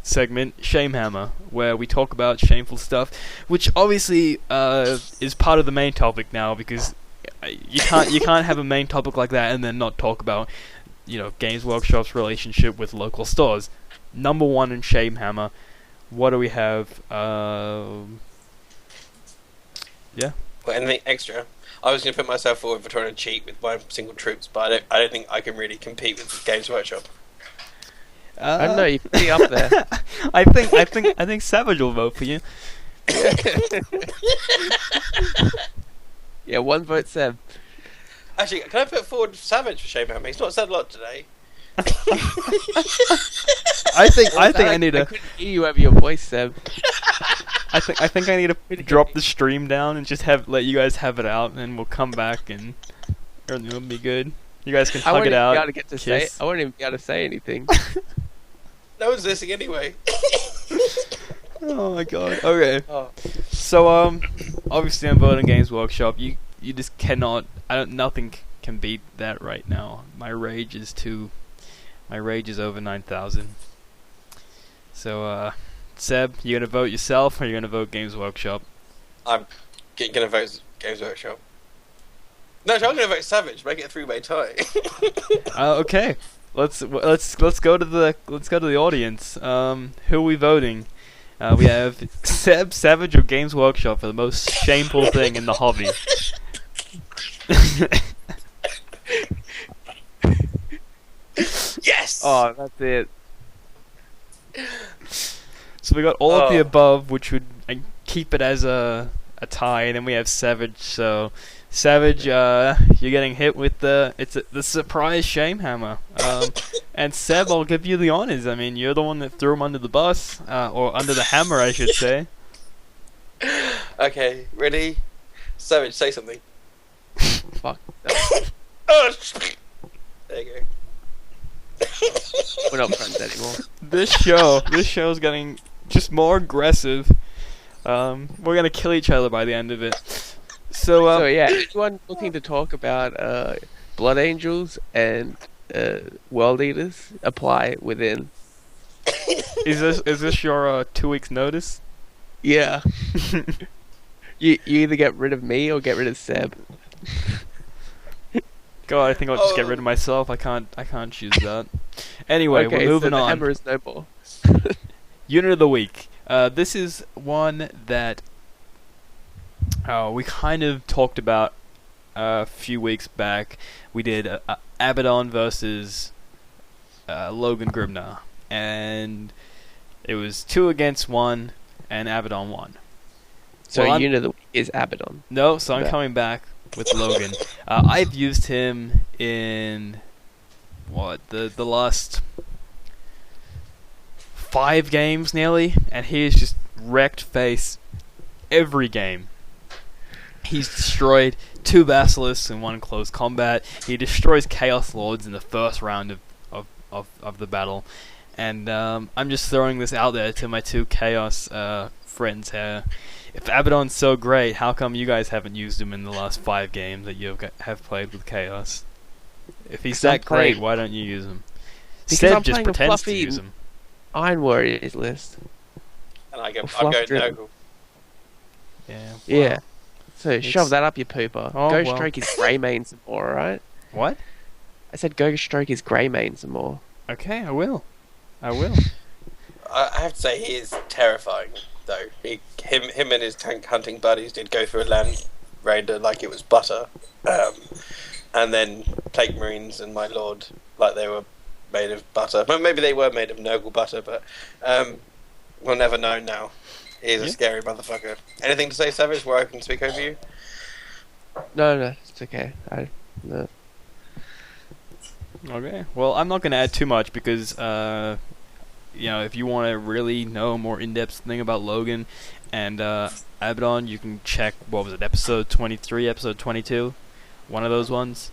segment, Shamehammer, where we talk about shameful stuff, which obviously is part of the main topic now, because you can't have a main topic like that and then not talk about, Games Workshop's relationship with local stores. Number 1 in Shamehammer. What do we have? Yeah. Well, anything extra? I was going to put myself forward for trying to cheat with my single troops, but I don't think I can really compete with Games Workshop. I don't know, you're pretty up there. I think Savage will vote for you. Yeah, 1 vote Seb. Actually, can I put forward Savage for Shamehammer? He's not said a lot today. I think I need I to. couldn't hear you over your voice, Seb. I think I need to drop the stream down and just let you guys have it out, and we'll come back and everything will be good. You guys can I hug won't it even out. be able to get to say. Kiss. I won't even be able to say anything. No one's listening anyway. Oh my god. Okay. Oh. So obviously I'm voting Games Workshop. You just cannot. Nothing can beat that right now. My rage is over 9,000. So Seb, you gonna vote yourself or you gonna vote Games Workshop? I'm gonna vote Games Workshop. No, I'm gonna vote Savage. Make it a 3-way tie. Okay. Let's go to the audience. Who are we voting? We have Seb, Savage, or Games Workshop for the most shameful thing in the hobby. Yes. Oh, that's it. So we got all of the above, which would keep it as a tie, and then we have Savage. So Savage, you're getting hit with the surprise Shamehammer. And Seb, I'll give you the honors. I mean, you're the one that threw him under the bus, or under the hammer, I should say. Okay, ready? Savage, say something. Fuck. Oh, there you go. We're not friends anymore. This show's getting just more aggressive. We're gonna kill each other by the end of it. So yeah, anyone looking to talk about Blood Angels and World Eaters, apply within. Is this your 2 weeks notice? Yeah. You either get rid of me or get rid of Seb. God, I think I'll just get Oh. rid of myself. I can't choose that. Anyway, Okay, we're moving so the on. hammer is no more. Unit of the week. This is one that we kind of talked about a few weeks back. We did Abaddon versus Logan Gribnar, and it was 2 against 1, and Abaddon won. So Well, unit of the week is Abaddon. No, so I'm Yeah. coming back with Logan. I've used him in the last 5 games nearly, and he has just wrecked face every game. He's destroyed 2 Basilisks in 1 close combat. He destroys Chaos Lords in the first round of the battle. And I'm just throwing this out there to my 2 Chaos friends here. If Abaddon's so great, how come you guys haven't used him in the last 5 games that you have played with Chaos? If he's 'Cause I'm that great, playing- why don't you use him? Because Seb I'm just playing a pretends to fluffy use him. Iron Warriors list. And I'm Fluff going driven. Nurgle. Yeah. Yeah. So It's- shove that up your pooper. Oh, Go well. stroke his Greymane some more, alright? What? I said go stroke his Greymane some more. Okay, I will. I will. I have to say he is terrifying, though. Him and his tank hunting buddies did go through a land raider like it was butter, and then Plague Marines and my lord like they were made of butter. Well, maybe they were made of Nurgle butter, but we'll never know now. He's a Yeah. scary motherfucker. Anything to say, Savage, where I can speak over you? No, it's okay. No. Okay. Well, I'm not going to add too much because, if you want to really know a more in-depth thing about Logan and Abaddon, you can check, episode 23, episode 22? One of those ones.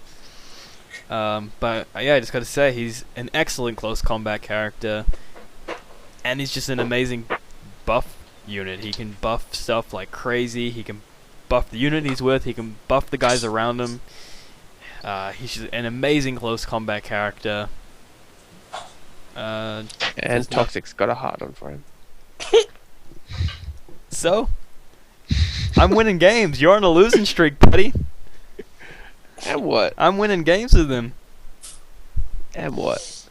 But, yeah, I just got to say, he's an excellent close combat character, and he's just an amazing buff unit. He can buff stuff like crazy, he can buff the unit he's with, he can buff the guys around him. He's just an amazing close combat character. And There's Toxic's got a hard on for him. So, I'm winning games. You're on a losing streak, buddy. And what? I'm winning games with him. And what?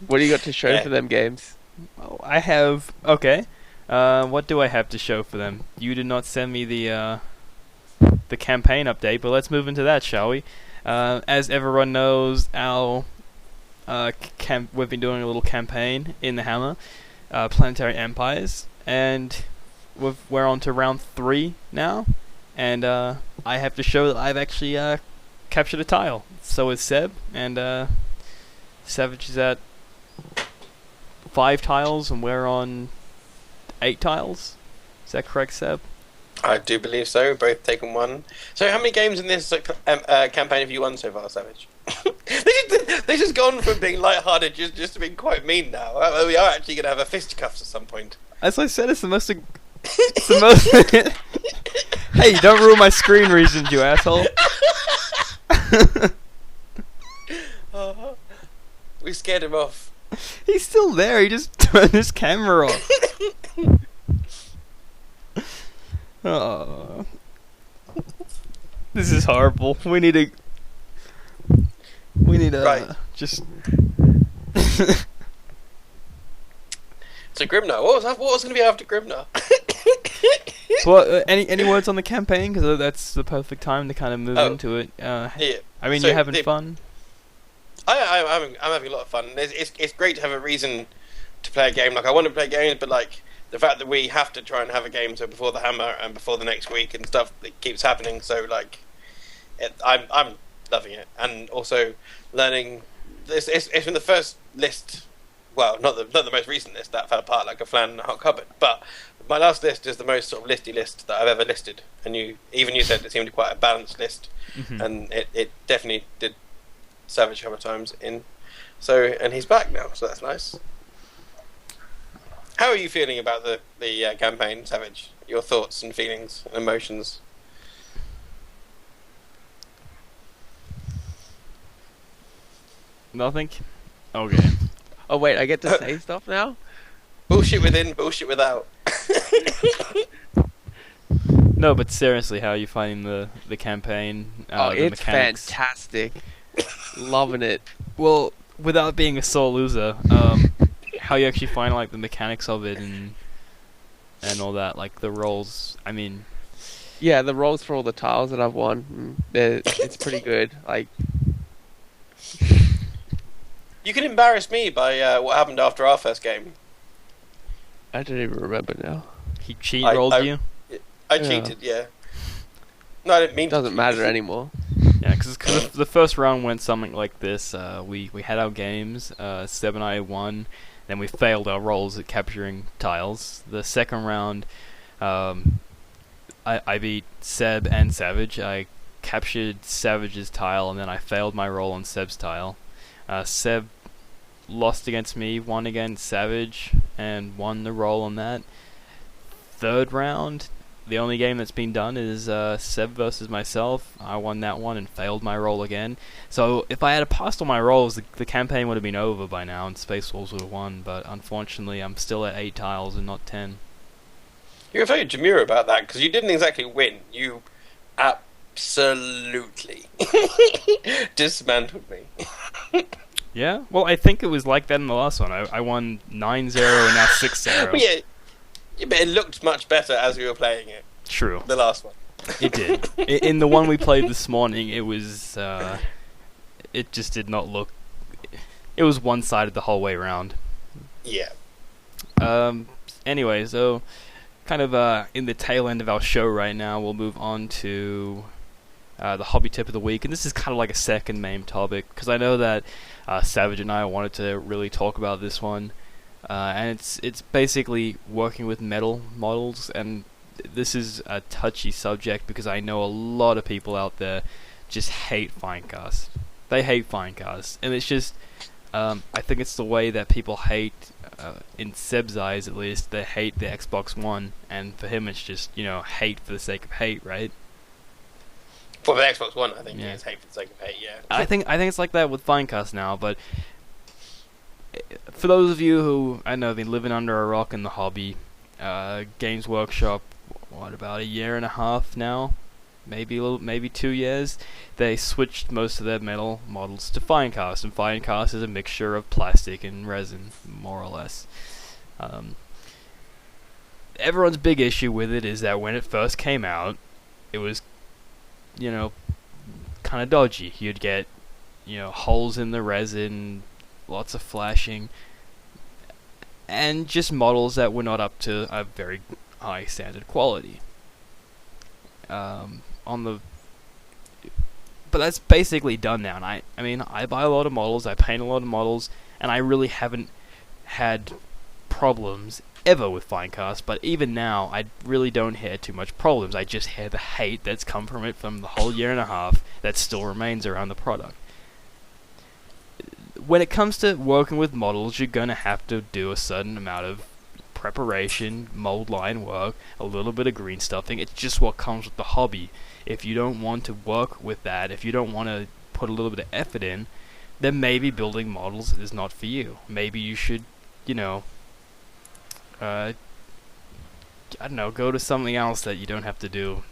What do you got to show Yeah. for them games? Oh, I have... Okay. What do I have to show for them? You did not send me the campaign update, but let's move into that, shall we? As everyone knows, we've been doing a little campaign in the Hammer, Planetary Empires, and we're on to round 3 now, and I have to show that I've actually captured a tile. So is Seb, and Savage is at 5 tiles, and we're on 8 tiles. Is that correct, Seb? I do believe so. Both taken 1. So, how many games in this campaign have you won so far, Savage? They've just gone from being light-hearted just to being quite mean now. We are actually going to have a fisticuffs at some point. As I said, it's the most... It's the most... Hey, don't ruin my screen reasons, you asshole. We scared him off. He's still there, he just turned his camera off. Oh. This is horrible. We need to... Right. just... So Grimnar, what was going to be after Grimnar? Well, any words on the campaign? Because that's the perfect time to kind of move Oh. into it. Yeah. I mean, So you're having the- fun? I'm having a lot of fun. It's great to have a reason to play a game. Like, I want to play games, but like the fact that we have to try and have a game so before the Hammer and before the next week and stuff, it keeps happening. So like, I'm loving it, and also learning. It's been the first list. Well, not the most recent list that fell apart like a flan in a hot cupboard, but my last list is the most sort of listy list that I've ever listed. And you said it seemed quite a balanced list, Mhm. and it definitely did Savage a couple of times in. So, and he's back now, so that's nice. How are you feeling about the campaign, Savage? Your thoughts and feelings and emotions? Nothing? Okay. Oh wait, I get to say stuff now? Bullshit within, bullshit without. No, but seriously, how are you finding the campaign? The It's mechanics? fantastic. Loving it. Well, without being a sore loser, how you actually find like the mechanics of it and all that, like the roles. I mean, Yeah, the rolls for all the tiles that I've won, it's pretty good. Like, You can embarrass me by what happened after our first game. I don't even remember now. he cheat I- rolled I- you. I Yeah. cheated, yeah. No, I didn't mean It doesn't matter anymore. Yeah, because the first round went something like this. We had our games. Seb and I won. Then we failed our rolls at capturing tiles. The second round, I beat Seb and Savage. I captured Savage's tile, and then I failed my roll on Seb's tile. Seb lost against me, won against Savage, and won the roll on that. Third round, the only game that's been done is Seb versus myself. I won that one and failed my roll again. So if I had passed all my rolls, the campaign would have been over by now, and Space Wolves would have won. But unfortunately, I'm still at 8 tiles and not 10. You were very demure about that because you didn't exactly win. You absolutely dismantled me. Yeah, well, I think it was like that in the last one. I won 9-0 and now 6-0. Yeah, but it looked much better as we were playing it. True, The last one. it did. In the one we played this morning, it was. It just did not look. It was one-sided the whole way around. Yeah. Anyway, so kind of in the tail end of our show right now, we'll move on to the hobby tip of the week, and this is kind of like a second main topic because I know that Savage and I wanted to really talk about this one, and it's basically working with metal models, and this is a touchy subject because I know a lot of people out there just hate Finecast. They hate Finecast, and it's just I think it's the way that people hate. In Seb's eyes, at least, they hate the Xbox One, and for him, it's just hate for the sake of hate, right? For the Xbox One, I think Yeah. it's hate for the sake of hate, yeah. I think it's like that with Finecast now, but for those of you who I know have been living under a rock in the hobby, Games Workshop, what about a year and a half now? Maybe 2 years. They switched most of their metal models to Finecast, and Finecast is a mixture of plastic and resin, more or less. Everyone's big issue with it is that when it first came out, it was, kind of dodgy. You'd get, holes in the resin, lots of flashing, and just models that were not up to a very high standard quality. But that's basically done now, and I mean, I buy a lot of models, I paint a lot of models, and I really haven't had problems ever with Finecast, but even now, I really don't hear too much problems. I just hear the hate that's come from it from the whole year and a half that still remains around the product. When it comes to working with models, you're going to have to do a certain amount of preparation, mold line work, a little bit of green stuffing. It's just what comes with the hobby. If you don't want to work with that, if you don't want to put a little bit of effort in, then maybe building models is not for you. Maybe you should, I don't know, go to something else that you don't have to do.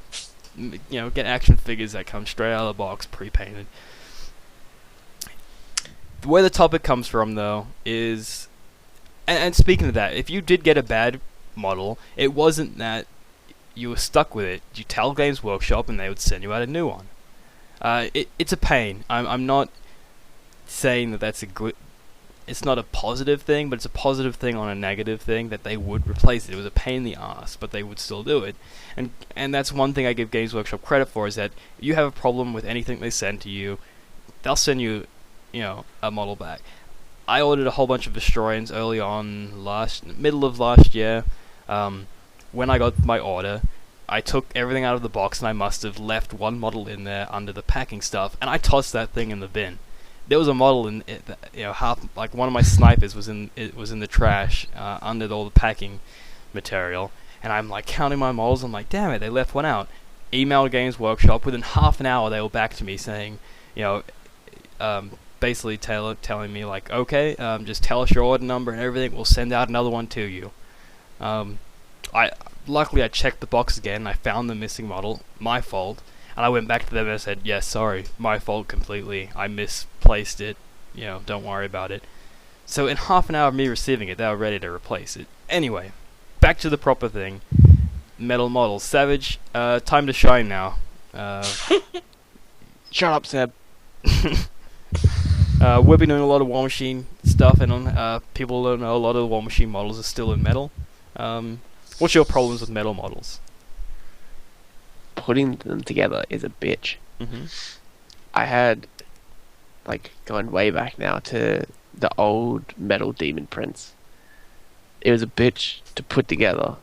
Get action figures that come straight out of the box, pre-painted. Where the topic comes from, though, is... And speaking of that, if you did get a bad model, it wasn't that you were stuck with it. You tell Games Workshop and they would send you out a new one. It's a pain. I'm not saying that that's a good... It's not a positive thing, but it's a positive thing on a negative thing that they would replace it. It was a pain in the ass, but they would still do it. And that's one thing I give Games Workshop credit for, is that if you have a problem with anything they send to you, they'll send you, a model back. I ordered a whole bunch of Destroyers early on, middle of last year. When I got my order, I took everything out of the box, and I must have left one model in there under the packing stuff, and I tossed that thing in the bin. There was a model in it, one of my snipers was in the trash under all the packing material, and I'm like counting my models. I'm like, damn it, they left one out. Emailed Games Workshop. Within half an hour, they were back to me saying, basically telling me like, okay, just tell us your order number and everything. We'll send out another one to you. luckily I checked the box again, I found the missing model, my fault, and I went back to them and I said, yes, sorry, my fault completely, I misplaced it, don't worry about it. So in half an hour of me receiving it, they were ready to replace it. Anyway, back to the proper thing. Metal models. Savage, time to shine now. Shut up, Seb. We've been doing a lot of War Machine stuff, and people don't know a lot of the War Machine models are still in metal. What's your problems with metal models? Putting them together is a bitch. Mm-hmm. I had, going way back now to the old metal Demon Prince. It was a bitch to put together,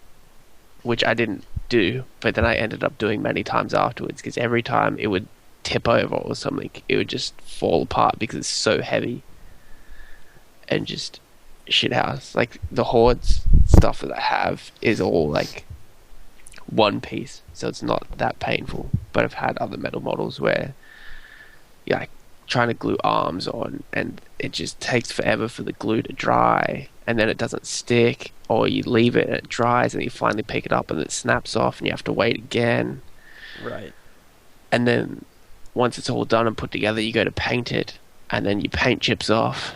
which I didn't do, but then I ended up doing many times afterwards, because every time it would tip over or something, it would just fall apart because it's so heavy and just shithouse. The Hordes stuff that I have is all one piece, so it's not that painful. But I've had other metal models where trying to glue arms on, and it just takes forever for the glue to dry, and then it doesn't stick, or you leave it and it dries, and you finally pick it up and it snaps off, and you have to wait again. Right. And then once it's all done and put together, you go to paint it, and then your paint chips off.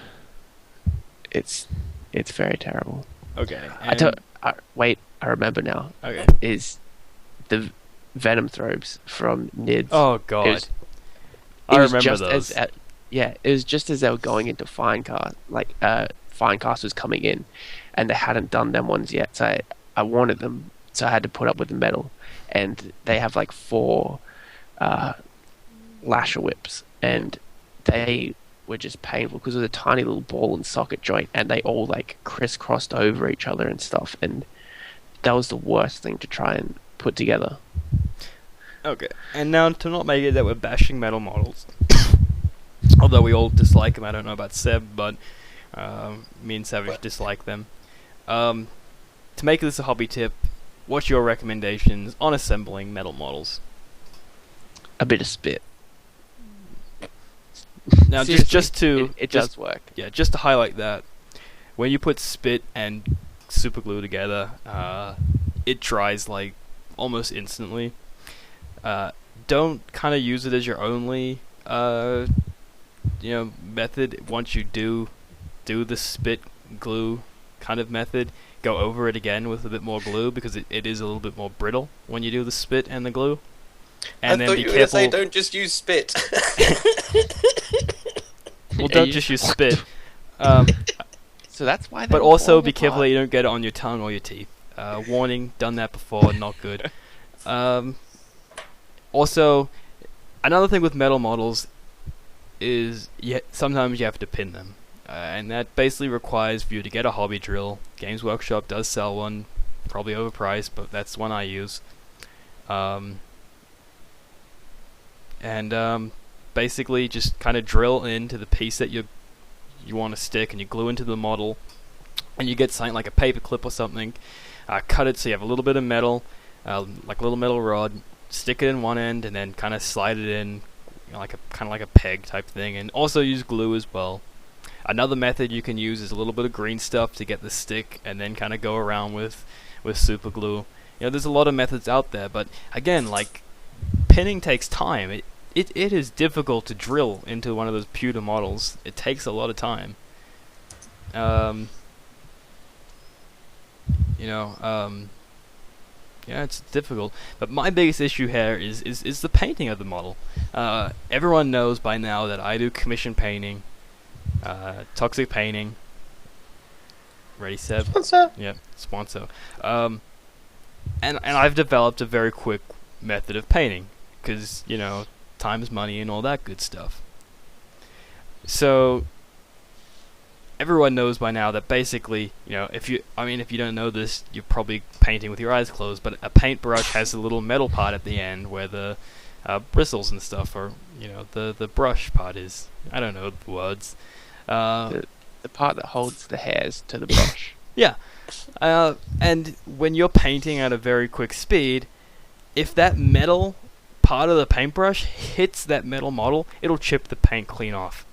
It's very terrible. Okay. Wait, I remember now. Okay. Is the Venom Throbes from NIDS. Oh god. I remember those. It was just as they were going into Finecast, Finecast was coming in, and they hadn't done them ones yet, so I wanted them, so I had to put up with the metal. And they have 4 lasher whips, and they were just painful because it was a tiny little ball and socket joint, and they all crisscrossed over each other and stuff, and that was the worst thing to try and put together. Okay, and now to not make it that we're bashing metal models, although we all dislike them. I don't know about Seb, but me and Savage dislike them. To make this a hobby tip, what's your recommendations on assembling metal models? A bit of spit. Now, it does work. Yeah, just to highlight that, when you put spit and super glue together, it dries almost instantly. Don't kind of use it as your only method. Once you do the spit glue kind of method, go over it again with a bit more glue, because it is a little bit more brittle when you do the spit and the glue. And I then thought be you were careful. going to say don't just use spit. Well, don't just use spit. So that's why. But also be careful that you don't get it on your tongue or your teeth. Warning, done that before, not good. Also, another thing with metal models is sometimes you have to pin them. And that basically requires for you to get a hobby drill. Games Workshop does sell one, probably overpriced, but that's one I use. Basically just kind of drill into the piece that you want to stick, and you glue into the model, and you get something like a paper clip or something, cut it so you have a little bit of metal, like a little metal rod, stick it in one end, and then kind of slide it in, like a peg type thing, and also use glue as well. Another method you can use is a little bit of green stuff to get the stick, and then kind of go around with super glue. There's a lot of methods out there, but again, pinning takes time. It is difficult to drill into one of those pewter models. It takes a lot of time. It's difficult. But my biggest issue here is the painting of the model. Everyone knows by now that I do commission painting, toxic painting. Ready, Seb? Sponsor. Yeah, sponsor. And I've developed a very quick method of painting, because time is money and all that good stuff. So everyone knows by now that basically, if you don't know this, you're probably painting with your eyes closed, but a paintbrush has a little metal part at the end where the bristles and stuff, or the brush part is. I don't know the words. The part that holds the hairs to the brush. Yeah. And when you're painting at a very quick speed, if that metal part of the paintbrush hits that metal model, it'll chip the paint clean off.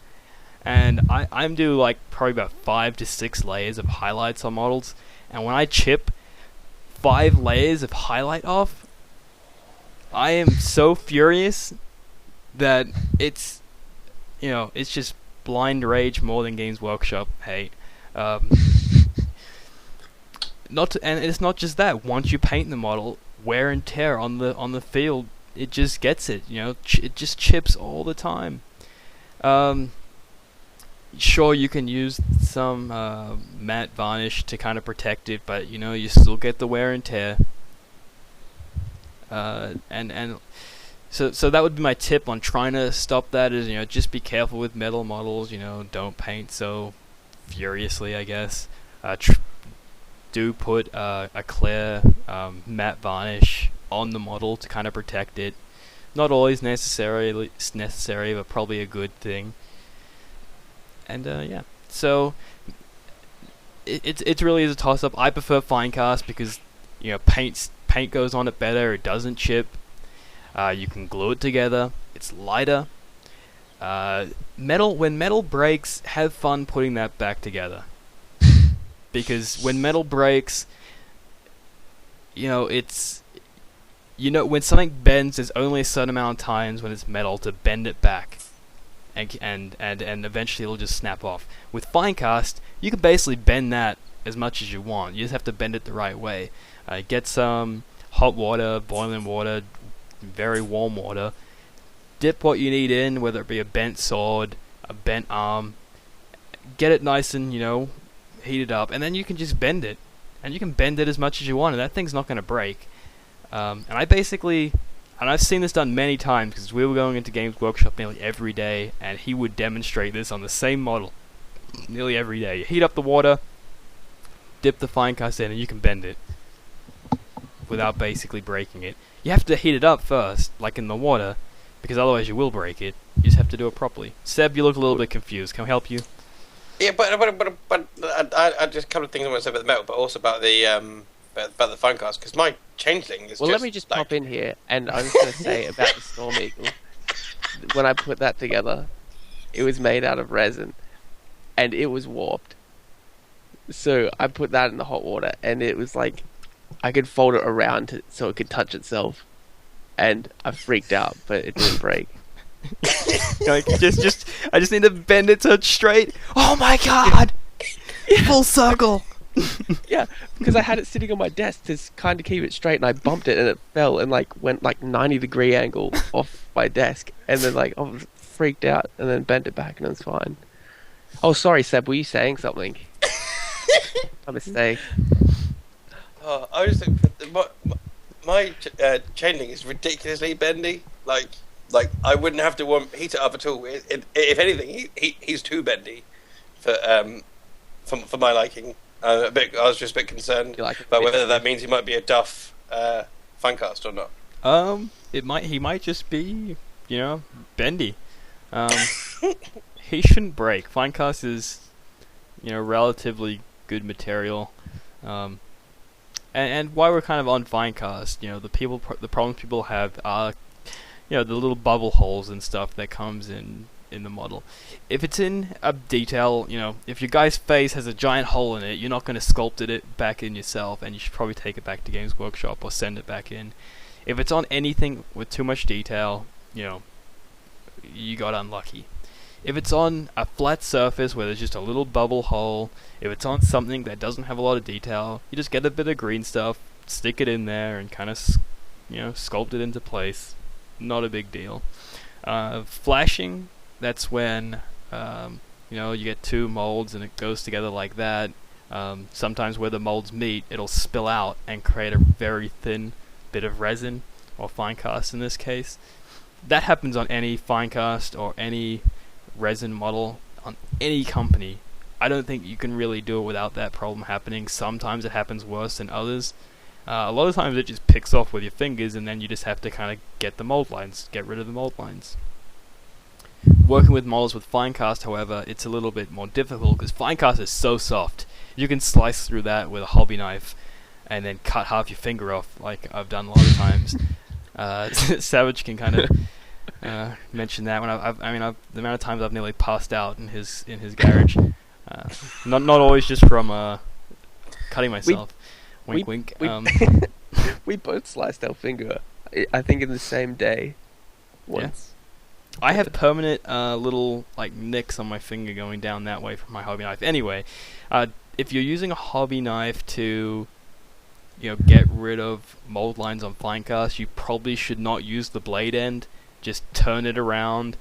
And I'm do probably about 5 to 6 layers of highlights on models, and when I chip 5 layers of highlight off, I am so furious that it's just blind rage more than Games Workshop hate. And it's not just that. Once you paint the model, wear and tear on the field, it just gets it. It just chips all the time. Sure, you can use some matte varnish to kind of protect it, but you still get the wear and tear. So that would be my tip on trying to stop that. Is just be careful with metal models. Don't paint so furiously, I guess. Do put a clear matte varnish on the model to kind of protect it. Not always necessary, but probably a good thing. And so it really is a toss up. I prefer Finecast because paint goes on it better. It doesn't chip. You can glue it together. It's lighter. When metal breaks, have fun putting that back together. Because when metal breaks, it's when something bends, there's only a certain amount of times when it's metal to bend it back. And eventually it'll just snap off. With Finecast, you can basically bend that as much as you want. You just have to bend it the right way. Get some hot water, boiling water, very warm water. Dip what you need in, whether it be a bent sword, a bent arm. Get it nice and, heated up, and then you can just bend it. And you can bend it as much as you want, and that thing's not going to break. And I've seen this done many times because we were going into Games Workshop nearly every day, and he would demonstrate this on the same model nearly every day. You heat up the water, dip the Finecast in, and you can bend it without basically breaking it. You have to heat it up first, like in the water, because otherwise you will break it. You just have to do it properly. Seb, you look a little bit confused. Can we help you? Yeah, but I just a couple of things I want to say about the metal, but also about the Finecast, because my Changeling is. Well, let me just pop in here, and I was going to say about the Storm Eagle. When I put that together, it was made out of resin, and it was warped. So I put that in the hot water, and it was like I could fold it around so it could touch itself, and I freaked out, but it didn't break. I just need to bend it to straight. Oh my god! Full circle. Yeah, because I had it sitting on my desk to kind of keep it straight, and I bumped it, and it fell and went 90-degree angle off my desk, and then I was freaked out, and then bent it back, and it was fine. Oh, sorry, Seb, were you saying something? A mistake. Oh, I was my Changeling is ridiculously bendy. Like I wouldn't have to heat it up at all. If anything, he's too bendy for my liking. I was just a bit concerned about whether that means he might be a Duff Finecast or not. He might just be, bendy. He shouldn't break. Finecast is, relatively good material. And while we're kind of on Finecast, the problems people have are, the little bubble holes and stuff that comes in the model. If it's in a detail, if your guy's face has a giant hole in it, you're not going to sculpt it back in yourself, and you should probably take it back to Games Workshop or send it back in. If it's on anything with too much detail, you got unlucky. If it's on a flat surface where there's just a little bubble hole, if it's on something that doesn't have a lot of detail, you just get a bit of green stuff, stick it in there, and kind of, sculpt it into place. Not a big deal. Flashing, that's when, you get two molds and it goes together like that. Sometimes where the molds meet, it'll spill out and create a very thin bit of resin, or Finecast in this case. That happens on any Finecast or any resin model on any company. I don't think you can really do it without that problem happening. Sometimes it happens worse than others. A lot of times it just picks off with your fingers, and then you just have to kind of get rid of the mold lines. Working with models with Finecast, however, it's a little bit more difficult because Finecast is so soft. You can slice through that with a hobby knife and then cut half your finger off, like I've done a lot of times. Savage can kind of mention that when the amount of times I've nearly passed out in his garage. Not always just from cutting myself. Wink, wink. We both sliced our finger. I think in the same day. Once. I have permanent little like nicks on my finger going down that way from my hobby knife. Anyway, if you're using a hobby knife to, get rid of mold lines on Finecast, you probably should not use the blade end. Just turn it around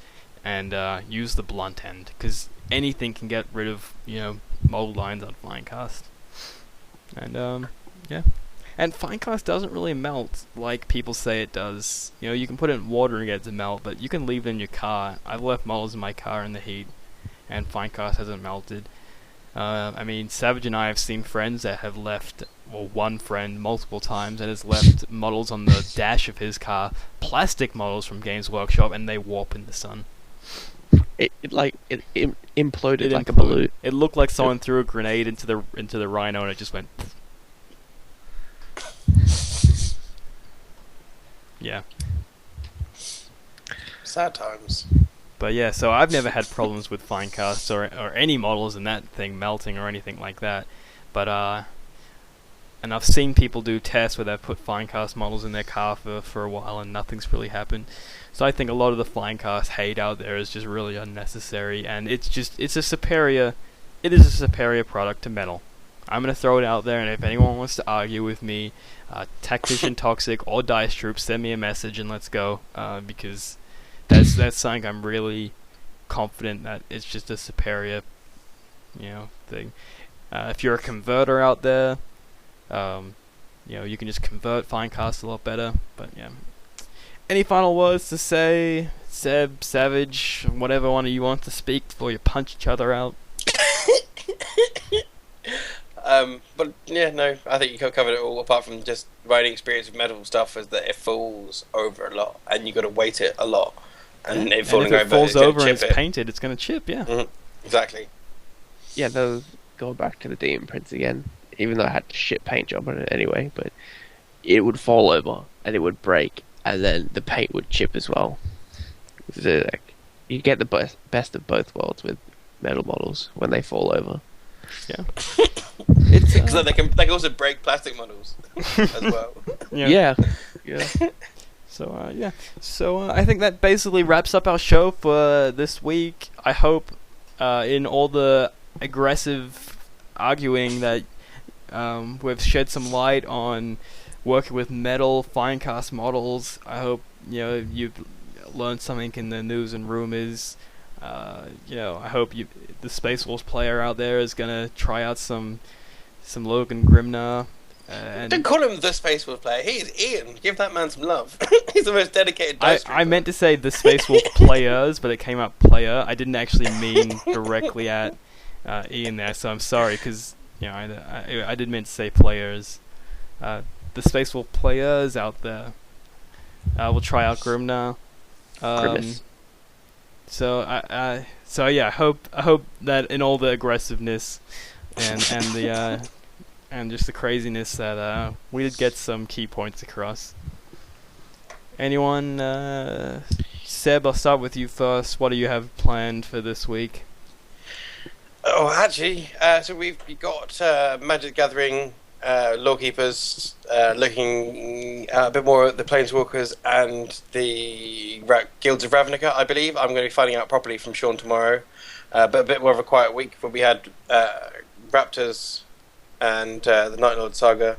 and use the blunt end, because anything can get rid of mold lines on Finecast. And and Finecast doesn't really melt like people say it does. You can put it in water and get it to melt, but you can leave it in your car. I've left models in my car in the heat, and Finecast hasn't melted. Savage and I have seen friends that have left, well, one friend multiple times that has left models on the dash of his car, plastic models from Games Workshop, and they warp in the sun. It imploded like a balloon. It looked like someone threw a grenade into the Rhino, and it just went. Yeah. Sad times. But yeah, so I've never had problems with Finecasts or any models in that thing melting or anything like that. But and I've seen people do tests where they've put Finecast models in their car for a while and nothing's really happened. So I think a lot of the Finecast hate out there is just really unnecessary, and it is a superior product to metal. I'm going to throw it out there, and if anyone wants to argue with me, Tactician Toxic or Dice Troop, send me a message and let's go, because that's something I'm really confident that it's just a superior, thing. If you're a converter out there, you can just convert Finecast a lot better, but yeah. Any final words to say, Seb, Savage, whatever one of you want to speak before you punch each other out? But yeah, no, I think you covered it all. Apart from just riding experience with metal stuff, is that it falls over a lot, and you got to weight it a lot, and if it falls over and it's painted, it's going to chip. Yeah, exactly. Yeah, those go back to the DM prints again. Even though I had a shit paint job on it anyway, but it would fall over and it would break, and then the paint would chip as well. So, you get the best of both worlds with metal models when they fall over. Yeah. Because they can also break plastic models as well. Yeah. So I think that basically wraps up our show for this week. I hope in all the aggressive arguing that we've shed some light on working with metal Finecast models. I hope you've learned something in the news and rumors. I hope the Space Wolves player out there is gonna try out some Logan Grimnar. Don't call him the Space Wolf player. He's Ian. Give that man some love. He's the most dedicated. I meant to say the Space Wolf players, but it came out player. I didn't actually mean directly at Ian there, so I'm sorry, because I did mean to say players. The Space Wolf players out there. We'll try out Grimnar. So I hope that in all the aggressiveness and the and just the craziness that we did get some key points across. Anyone, Seb? I'll start with you first. What do you have planned for this week? Oh, actually, so we've got Magic the Gathering, Lawkeepers, looking a bit more at the Planeswalkers and the Guilds of Ravnica, I believe. I'm going to be finding out properly from Sean tomorrow. But a bit more of a quiet week, where we had Raptors and the Night Lord Saga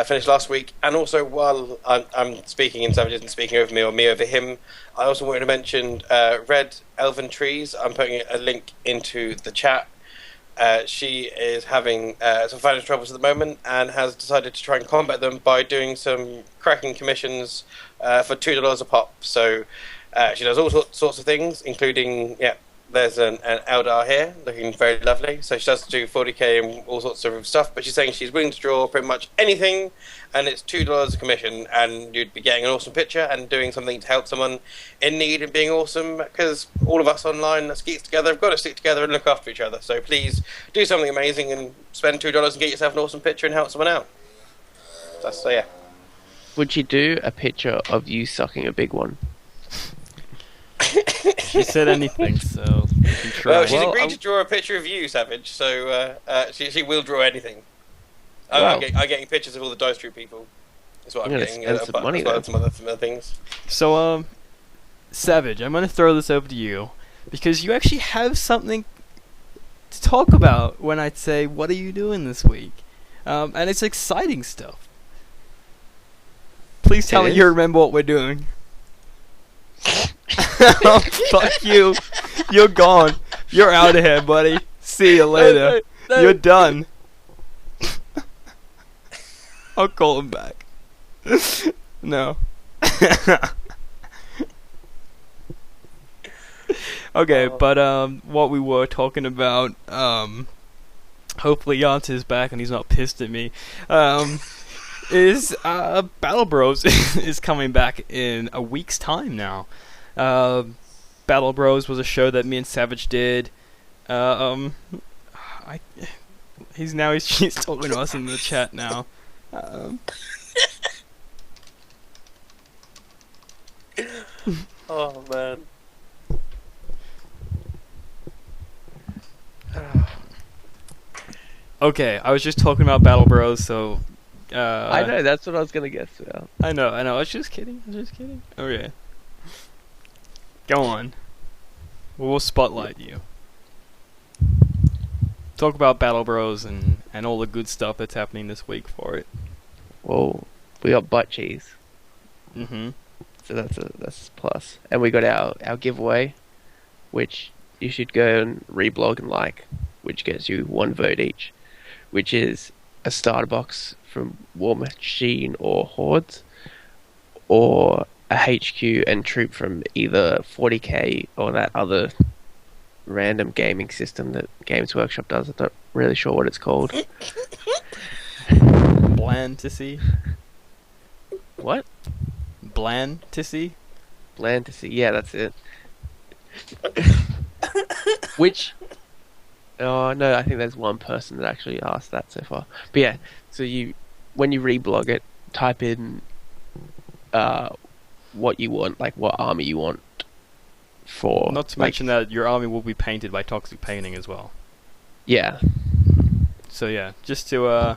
finished last week. And also, while I'm speaking and Savage isn't speaking over me or me over him, I also wanted to mention Red Elven Trees. I'm putting a link into the chat. She is having some financial troubles at the moment and has decided to try and combat them by doing some cracking commissions for $2 a pop. So she does all sorts of things, including, there's an Eldar here looking very lovely. So she does do 40k and all sorts of stuff, but she's saying she's willing to draw pretty much anything, and it's $2 a commission, and you'd be getting an awesome picture and doing something to help someone in need and being awesome, because all of us online, us geeks together, have got to stick together and look after each other. So please do something amazing and spend $2 and get yourself an awesome picture and help someone out. So yeah. Would she do a picture of you sucking a big one? She said anything, so you can try. Well, she's agreed to draw a picture of you, Savage, so she will draw anything. Wow. I'm getting pictures of all the Dice Troop people. That's what I'm I'm gonna getting. spend some money as well then. as some other things. So, Savage, I'm gonna throw this over to you because you actually have something to talk about when I say, "What are you doing this week?" And it's exciting stuff. Please tell It me is? you remember what we're doing. Oh, fuck you. You're gone. You're out of here, buddy. See you later. No. You're done. I'll call him back. No. Okay, but what we were talking about, hopefully Yance is back and he's not pissed at me. Is Battle Bros is coming back in a week's time now. Battle Bros was a show that me and Savage did. He's talking to us in the chat now. Oh man. Okay, I was just talking about Battle Bros, so I know, that's what I was gonna guess. Yeah. I know. I was just kidding. Okay. Go on. We'll spotlight you. Talk about Battle Bros and all the good stuff that's happening this week for it. Well, we got butt cheese, Mm-hmm. so that's a plus. And we got our giveaway, which you should go and reblog and like, which gets you 1 vote each, which is a starter box from War Machine or Hordes, or a HQ and troop from either 40k or that other random gaming system that Games Workshop does. I'm not really sure what it's called. Bland to see. What? Bland to see. Bland to see. Yeah, that's it. Which... Oh, no, I think there's one person that actually asked that so far. But yeah, so when you reblog it, type in what you want, like what army you want for... Not to like, mention that your army will be painted by Toxic Painting as well. Yeah. So yeah, just to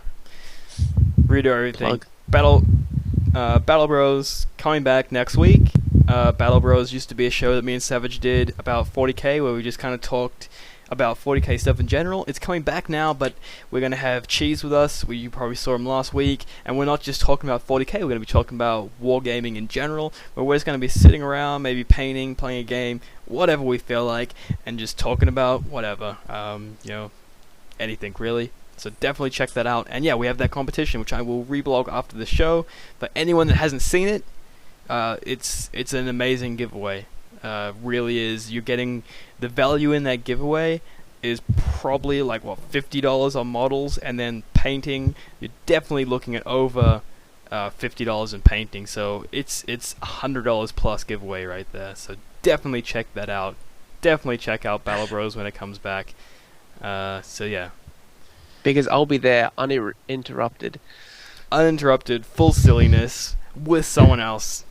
redo everything. Plug. Battle Bros coming back next week. Battle Bros used to be a show that me and Savage did about 40k, where we just kind of talked about 40k stuff in general. It's coming back now, but we're going to have Cheese with us. You probably saw him last week, and we're not just talking about 40k, we're going to be talking about wargaming in general, where we're just going to be sitting around, maybe painting, playing a game, whatever we feel like, and just talking about whatever, anything really. So definitely check that out. And yeah, we have that competition, which I will reblog after the show. For anyone that hasn't seen it, it's an amazing giveaway. Really is. You're getting the value in that giveaway is probably like $50 on models, and then painting. You're definitely looking at over $50 in painting. So it's $100 plus giveaway right there. So definitely check that out. Definitely check out Battle Bros when it comes back. So yeah. Because I'll be there uninterrupted. Uninterrupted, full silliness with someone else.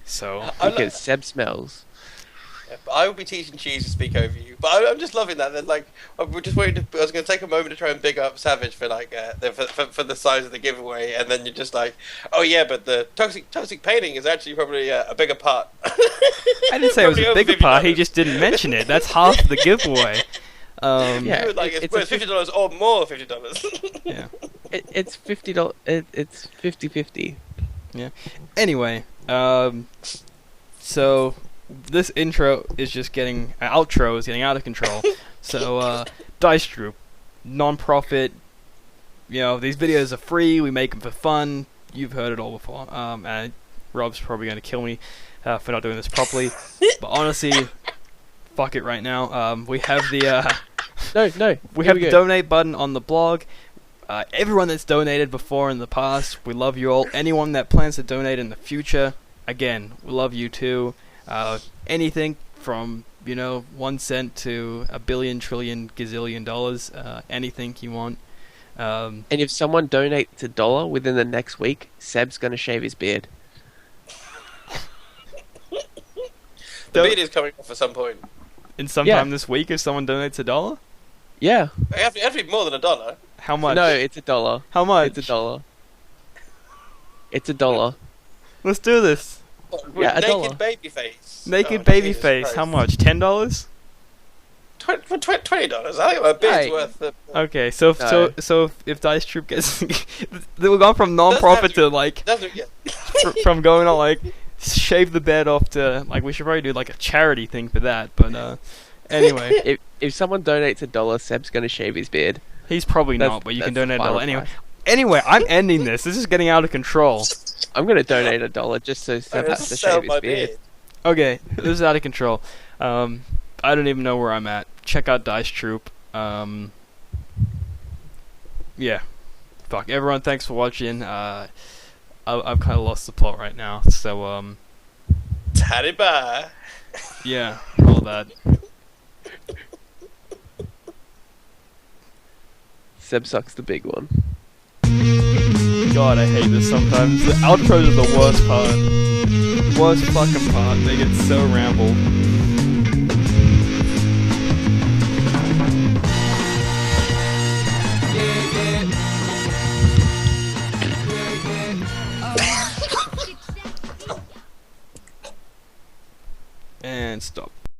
So Because Seb smells. Yeah, but I will be teaching Cheese to speak over you. But I'm just loving that. That like, we're just waiting. I was going to take a moment to try and big up Savage for like for the size of the giveaway, and then you're just like, oh yeah, but the toxic painting is actually probably a bigger part. I didn't say it was a bigger part. He just didn't mention it. That's half the giveaway. Yeah, Like it's worth a $50 or more $50. Yeah. It's $50. It's 50-50. Yeah. Anyway, so this intro is just getting outro is getting out of control. So Dice Troop, non-profit. These videos are free. We make them for fun. You've heard it all before. And Rob's probably going to kill me for not doing this properly. But honestly, fuck it right now. We have the No. we have the donate button on the blog. Everyone that's donated before in the past, we love you all. Anyone that plans to donate in the future, again, we love you too. Anything from 1 cent to a billion, trillion, gazillion dollars, anything you want. And if someone donates $1 within the next week, Seb's gonna shave his beard. The beard is coming off at some point. In sometime this week, if someone donates $1, Yeah. It has to be more than $1. How much? No, it's $1. How much? It's $1. It's $1. Let's do this. Yeah, naked baby face. Naked Oh, baby Jesus face. Christ. How much? $10? $20. I think my bid's Hey. worth. Okay, so if, No. so if Dice Troop gets, we've gone from non-profit to like Yeah. from going on like shave the bed off to like we should probably do like a charity thing for that. But anyway, If someone donates $1, Seb's gonna shave his beard. he's probably That's- not. But you that's can the donate final $1 anyway. price. Anyway, I'm ending this. This is getting out of control. I'm gonna donate $1 just so I'm Seb gonna has to sell shave my his beard. beard. Okay, this is out of control. I don't even know where I'm at. Check out Dice Troop. Yeah. Fuck. Everyone, thanks for watching. I've kind of lost the plot right now. So, Tatty bye. yeah, all that. Seb sucks the big one. God, I hate this sometimes. The outros are the worst part. Worst fucking part. They get so rambled. And stop.